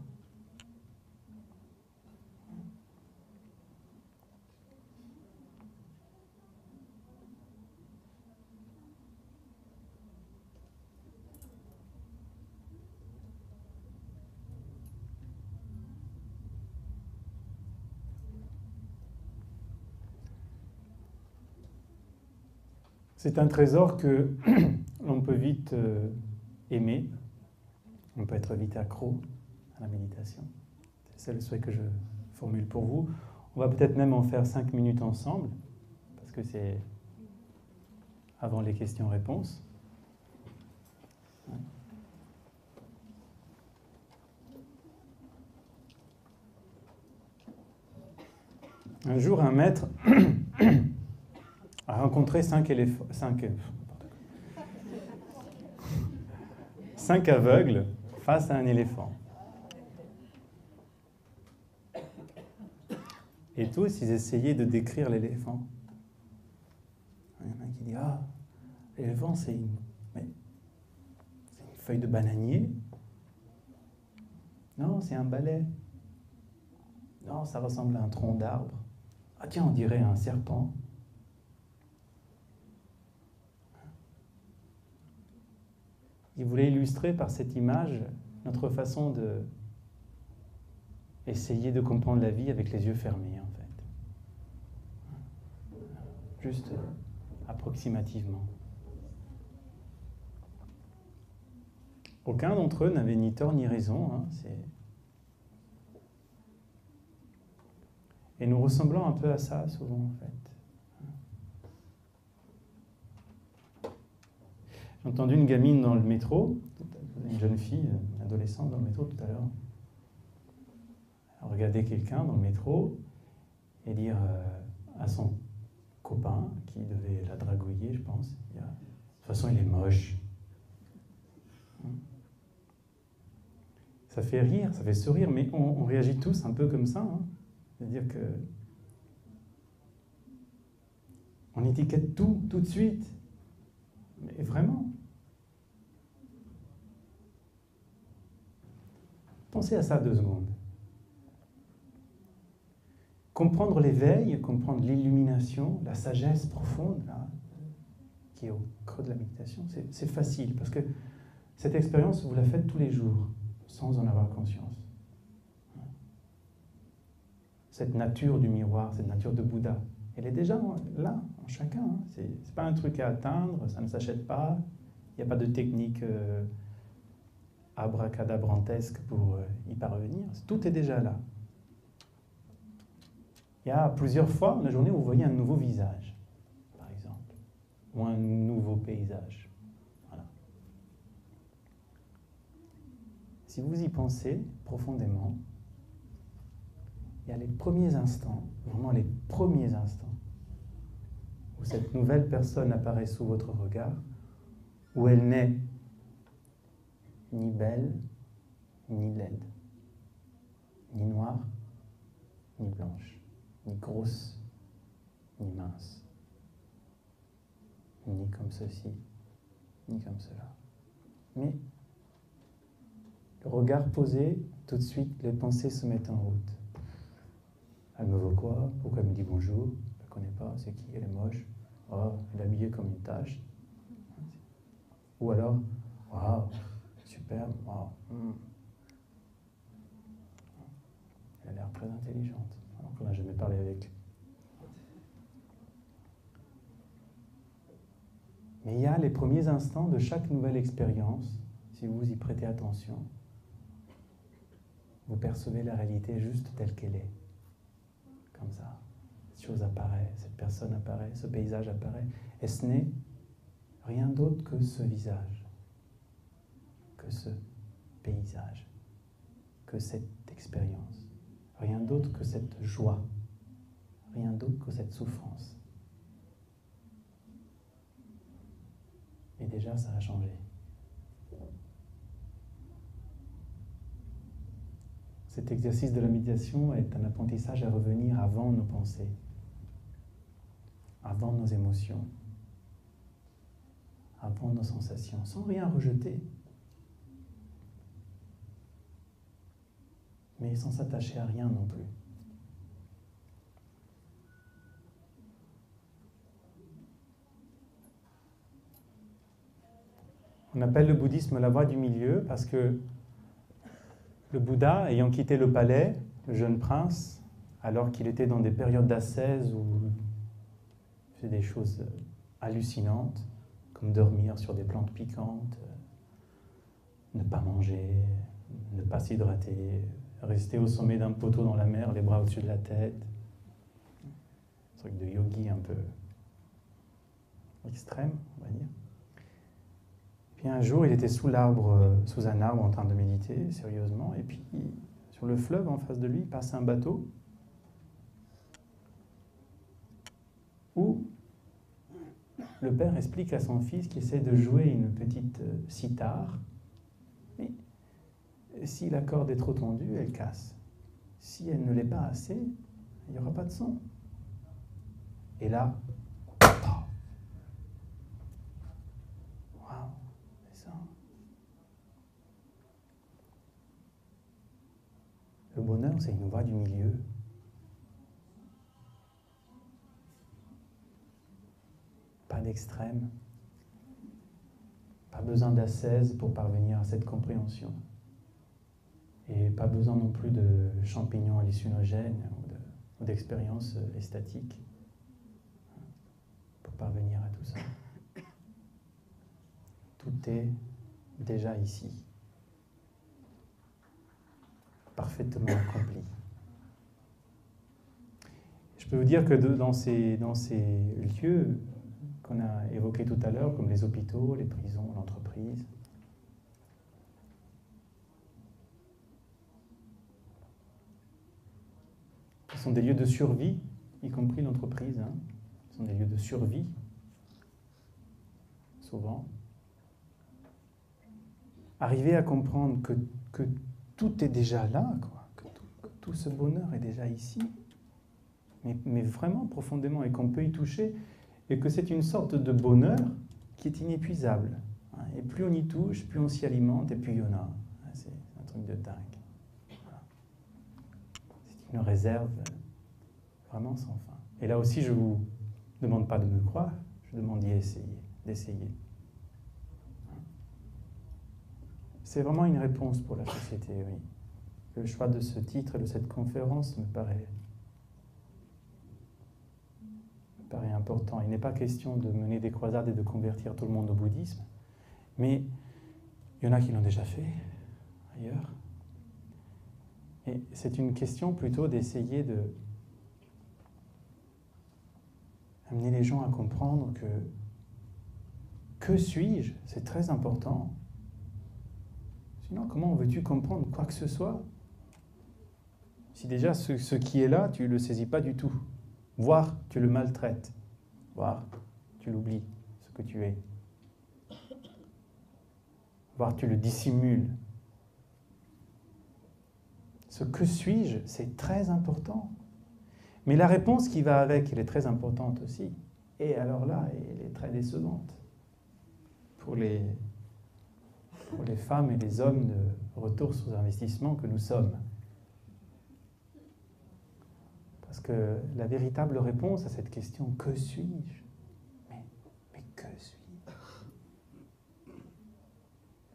C'est un trésor que l'on peut vite aimer, on peut être vite accro à la méditation. C'est le souhait que je formule pour vous. On va peut-être même en faire 5 minutes ensemble, parce que c'est avant les questions-réponses. Un jour, un maître a rencontré 5 aveugles face à un éléphant. Et tous, ils essayaient de décrire l'éléphant. Il y en a un qui dit « Ah, l'éléphant, c'est une feuille de bananier. Non, c'est un balai. Non, ça ressemble à un tronc d'arbre. Ah tiens, on dirait un serpent. » Il voulait illustrer par cette image notre façon de essayer de comprendre la vie avec les yeux fermés, en fait. Juste approximativement. Aucun d'entre eux n'avait ni tort ni raison. Hein, et nous ressemblons un peu à ça, souvent, en fait. J'ai entendu une gamine dans le métro, une jeune fille, une adolescente dans le métro tout à l'heure, regarder quelqu'un dans le métro et dire à son copain, qui devait la dragouiller, je pense, de toute façon, il est moche. Ça fait rire, ça fait sourire, mais on réagit tous un peu comme ça. Hein. C'est-à-dire que on étiquette tout de suite. Mais vraiment. Pensez à ça 2 secondes. Comprendre l'éveil, comprendre l'illumination, la sagesse profonde, là, qui est au creux de la méditation, c'est facile, parce que cette expérience, vous la faites tous les jours, sans en avoir conscience. Cette nature du miroir, cette nature de Bouddha, elle est déjà là, en chacun. Hein. C'est pas un truc à atteindre, ça ne s'achète pas, il n'y a pas de technique abracadabrantesque pour y parvenir, tout est déjà là. Il y a plusieurs fois dans la journée où vous voyez un nouveau visage, par exemple, ou un nouveau paysage. Voilà. Si vous y pensez profondément, il y a les premiers instants, vraiment les premiers instants, où cette nouvelle personne apparaît sous votre regard, où elle n'est ni belle, ni laide, ni noire, ni blanche, ni grosse, ni mince, ni comme ceci, ni comme cela. Mais le regard posé, tout de suite, les pensées se mettent en route. Elle me vaut quoi? Pourquoi elle me dit bonjour? Je ne la connais pas, c'est qui? Elle est moche. Oh, elle est habillée comme une tâche. Ou alors, waouh, superbe, waouh. Elle a l'air très intelligente, alors qu'on n'a jamais parlé avec elle. Mais il y a les premiers instants de chaque nouvelle expérience, si vous y prêtez attention, vous percevez la réalité juste telle qu'elle est. Comme ça, cette chose apparaît, cette personne apparaît, ce paysage apparaît, et ce n'est rien d'autre que ce visage, que ce paysage, que cette expérience, rien d'autre que cette joie, rien d'autre que cette souffrance. Et déjà, ça a changé. Cet exercice de la méditation est un apprentissage à revenir avant nos pensées, avant nos émotions, avant nos sensations, sans rien rejeter, mais sans s'attacher à rien non plus. On appelle le bouddhisme la voie du milieu parce que le Bouddha, ayant quitté le palais, le jeune prince, alors qu'il était dans des périodes d'ascèse où il faisait des choses hallucinantes, comme dormir sur des plantes piquantes, ne pas manger, ne pas s'hydrater, rester au sommet d'un poteau dans la mer, les bras au-dessus de la tête. Un truc de yogi un peu extrême, on va dire. Puis un jour, il était sous un arbre en train de méditer sérieusement, et puis sur le fleuve en face de lui passe un bateau où le père explique à son fils qui essaie de jouer une petite cithare, mais si la corde est trop tendue, elle casse. Si elle ne l'est pas assez, il n'y aura pas de son. Et là, waouh, c'est ça. Le bonheur, c'est une voie du milieu. Pas d'extrême. Pas besoin d'ascèse pour parvenir à cette compréhension. Et pas besoin non plus de champignons hallucinogènes ou d'expériences extatiques pour parvenir à tout ça. Tout est déjà ici, parfaitement accompli. Je peux vous dire que dans ces lieux qu'on a évoqués tout à l'heure, comme les hôpitaux, les prisons, l'entreprise, ce sont des lieux de survie, y compris l'entreprise. Ce sont des lieux de survie, souvent. Arriver à comprendre que tout est déjà là, quoi, que tout ce bonheur est déjà ici, mais vraiment profondément, et qu'on peut y toucher, et que c'est une sorte de bonheur qui est inépuisable. Et plus on y touche, plus on s'y alimente, et plus il y en a. C'est un truc de dingue. Voilà. C'est une réserve vraiment sans fin. Et là aussi, je ne vous demande pas de me croire, je demande d'essayer. C'est vraiment une réponse pour la société, oui. Le choix de ce titre et de cette conférence me paraît important. Il n'est pas question de mener des croisades et de convertir tout le monde au bouddhisme, mais il y en a qui l'ont déjà fait ailleurs. Et c'est une question plutôt d'essayer de amener les gens à comprendre que suis-je? C'est très important. Sinon, comment veux-tu comprendre quoi que ce soit si déjà ce qui est là, tu ne le saisis pas du tout, voire tu le maltraites, voire tu l'oublies, ce que tu es, voire tu le dissimules. Ce que suis-je, c'est très important. Mais la réponse qui va avec, elle est très importante aussi. Et alors là, elle est très décevante pour les femmes et les hommes de retour sur investissement que nous sommes. Parce que la véritable réponse à cette question, que suis-je? Mais que suis-je?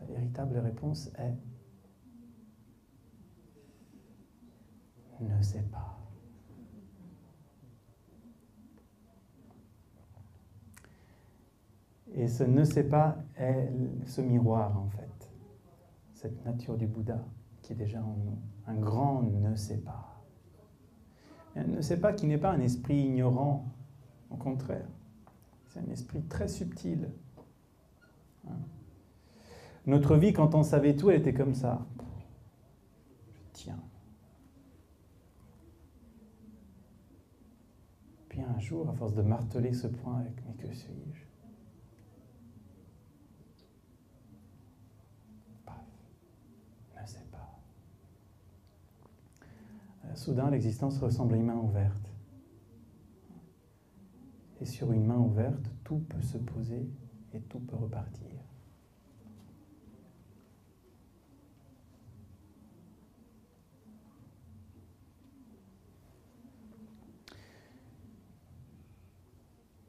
La véritable réponse est ne sais pas. Et ce ne sais pas est ce miroir, en fait. Cette nature du Bouddha qui est déjà en nous. Un grand ne sais pas. Et un ne sais pas qui n'est pas un esprit ignorant. Au contraire. C'est un esprit très subtil. Notre vie, quand on savait tout, elle était comme ça. Tiens. Puis un jour, à force de marteler ce point avec « mais que suis-je » ne sais pas. Soudain, l'existence ressemble à une main ouverte. Et sur une main ouverte, tout peut se poser et tout peut repartir.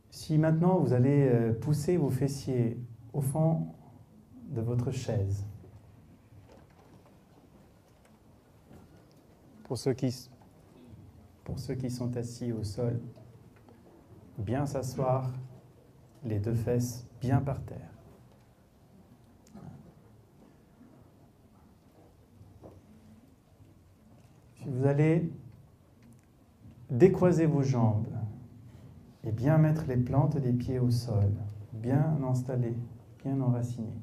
Si maintenant vous allez pousser vos fessiers au fond de votre chaise, pour ceux qui sont assis au sol, bien s'asseoir les deux fesses bien par terre. Puis vous allez décroiser vos jambes et bien mettre les plantes des pieds au sol, bien installés, bien enracinés.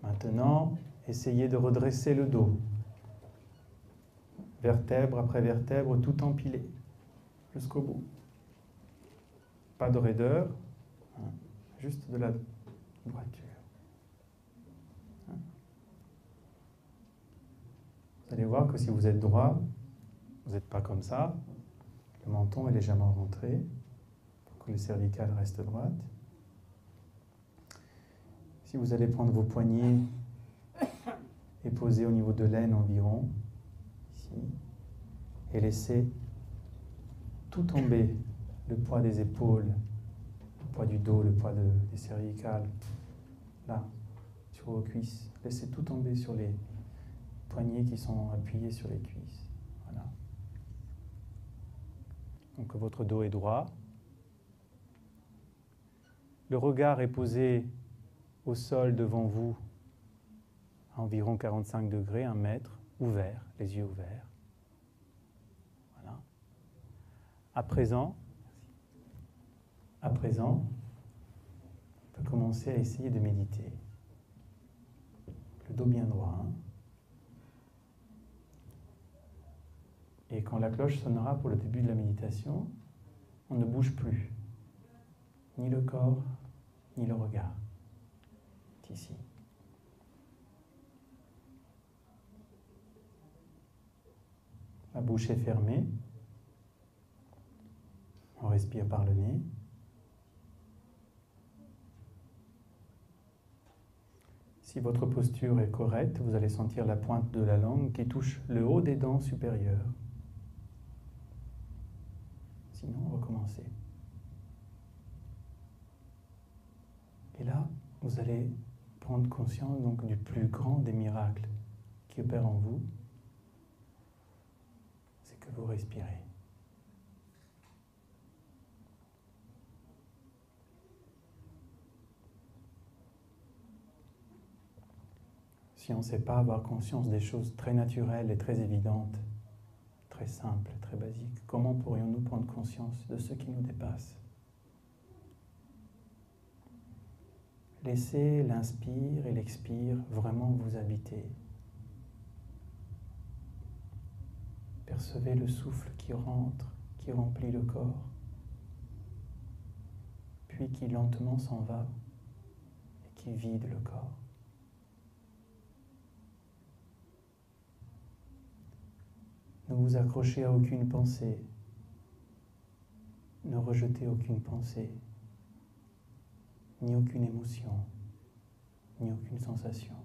Maintenant, essayez de redresser le dos, vertèbre après vertèbre, tout empilé, jusqu'au bout. Pas de raideur, juste de la droiture. Vous allez voir que si vous êtes droit, vous n'êtes pas comme ça. Le menton est légèrement rentré pour que le cervical reste droite. Si vous allez prendre vos poignets et poser au niveau de l'aine environ, ici, et laisser tout tomber, le poids des épaules, le poids du dos, le poids des cervicales, là, sur vos cuisses. Laissez tout tomber sur les poignets qui sont appuyés sur les cuisses. Voilà. Donc votre dos est droit. Le regard est posé au sol devant vous, à environ 45 degrés, 1 mètre, ouvert, les yeux ouverts. Voilà. À présent, on peut commencer à essayer de méditer. Le dos bien droit. Et quand la cloche sonnera pour le début de la méditation, on ne bouge plus. Ni le corps, ni le regard. C'est ici. La bouche est fermée. On respire par le nez. Si votre posture est correcte, vous allez sentir la pointe de la langue qui touche le haut des dents supérieures. Sinon, recommencez. Et là, vous allez prendre conscience donc du plus grand des miracles qui opère en vous, c'est que vous respirez. Si on ne sait pas avoir conscience des choses très naturelles et très évidentes, très simples, très basiques, comment pourrions-nous prendre conscience de ce qui nous dépasse ? Laissez l'inspire et l'expire vraiment vous habiter. Percevez le souffle qui rentre, qui remplit le corps, puis qui lentement s'en va et qui vide le corps. Ne vous accrochez à aucune pensée, ne rejetez aucune pensée, ni aucune émotion, ni aucune sensation.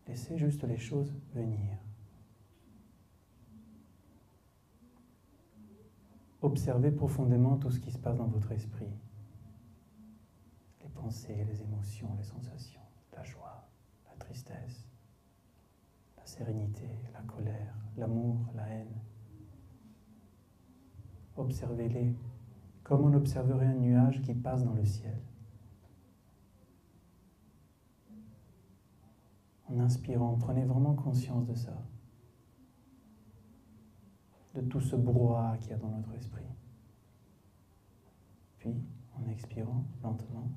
Laissez juste les choses venir. Observez profondément tout ce qui se passe dans votre esprit. Les pensées, les émotions, les sensations, la joie, la tristesse, la sérénité, la colère, l'amour, la haine. Observez-les comme on observerait un nuage qui passe dans le ciel. En inspirant, prenez vraiment conscience de ça, de tout ce brouhaha qu'il y a dans notre esprit. Puis, en expirant lentement,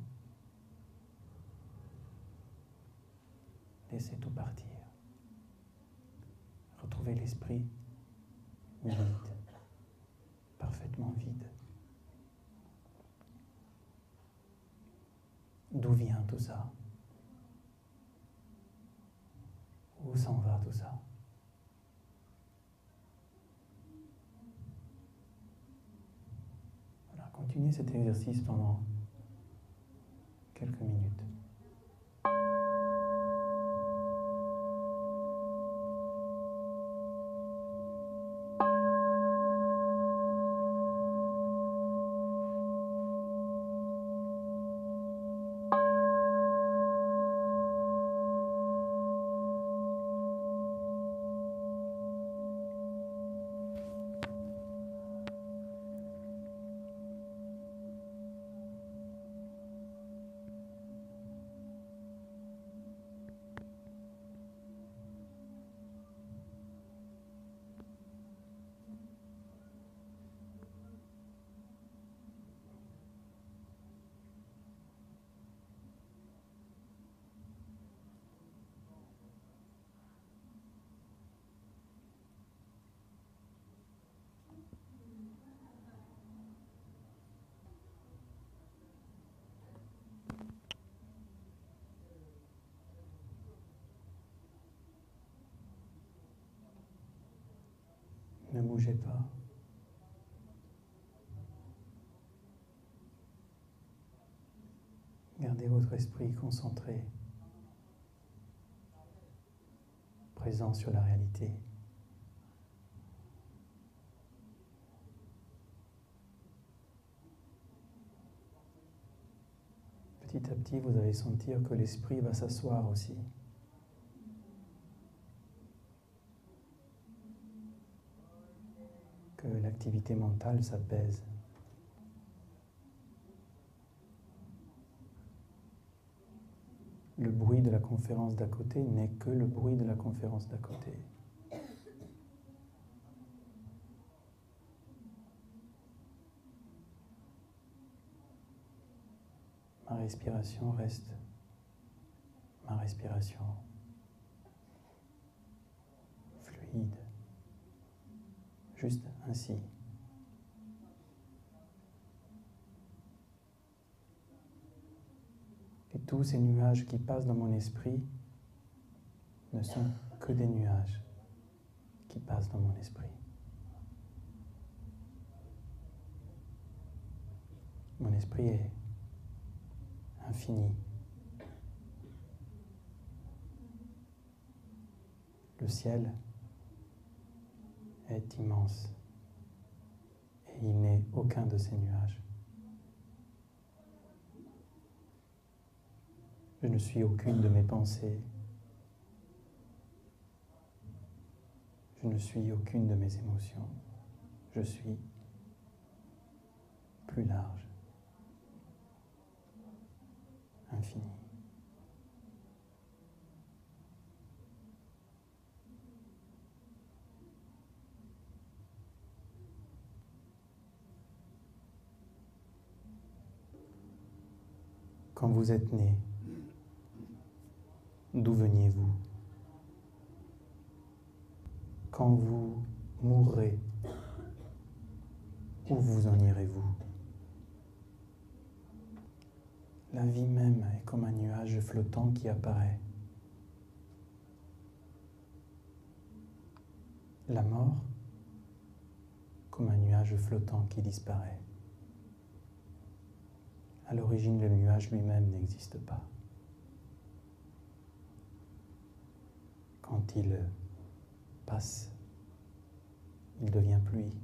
laissez tout partir. Retrouvez l'esprit vide, parfaitement vide. D'où vient tout ça? Où s'en va tout ça? Voilà, continuez cet exercice pendant quelques minutes. Ne bougez pas. Gardez votre esprit concentré, présent sur la réalité. Petit à petit, vous allez sentir que l'esprit va s'asseoir aussi. Que l'activité mentale s'apaise. Le bruit de la conférence d'à côté n'est que le bruit de la conférence d'à côté. Ma respiration reste ma respiration fluide, juste ainsi. Et tous ces nuages qui passent dans mon esprit ne sont que des nuages qui passent dans mon esprit. Mon esprit est infini. Le ciel est immense et il n'est aucun de ces nuages. Je ne suis aucune de mes pensées. Je ne suis aucune de mes émotions. Je suis plus large, infini. Quand vous êtes né, d'où veniez-vous? Quand vous mourrez, où vous en irez-vous? La vie même est comme un nuage flottant qui apparaît. La mort, comme un nuage flottant qui disparaît. À l'origine, le nuage lui-même n'existe pas. Quand il passe, il devient pluie.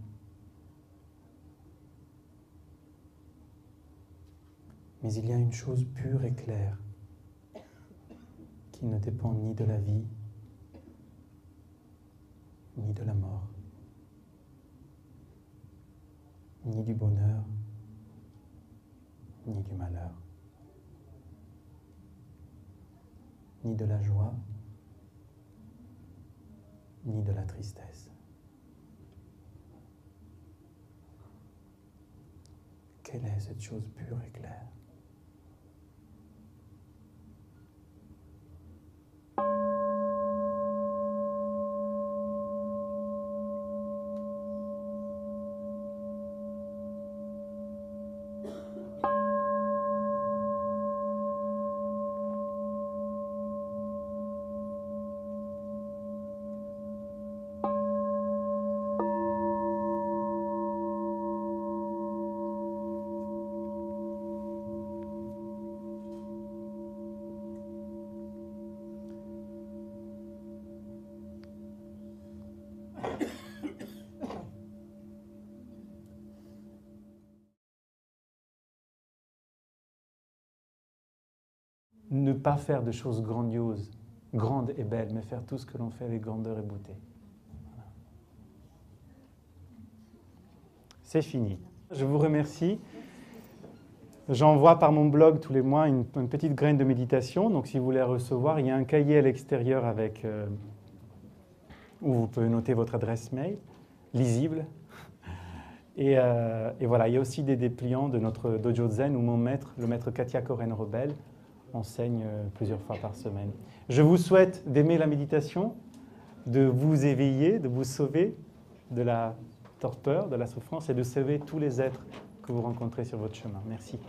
Mais il y a une chose pure et claire qui ne dépend ni de la vie, ni de la mort, ni du bonheur, ni du malheur, ni de la joie, ni de la tristesse. Quelle est cette chose pure et claire? Ne pas faire de choses grandioses, grandes et belles, mais faire tout ce que l'on fait avec grandeur et beauté. Voilà. C'est fini. Je vous remercie. J'envoie par mon blog tous les mois une petite graine de méditation. Donc si vous voulez la recevoir, il y a un cahier à l'extérieur avec, où vous pouvez noter votre adresse mail, lisible. Et voilà, il y a aussi des dépliants de notre dojo zen où mon maître, le maître Katia Koren-Rebel, enseigne plusieurs fois par semaine. Je vous souhaite d'aimer la méditation, de vous éveiller, de vous sauver de la torpeur, de la souffrance et de sauver tous les êtres que vous rencontrez sur votre chemin. Merci.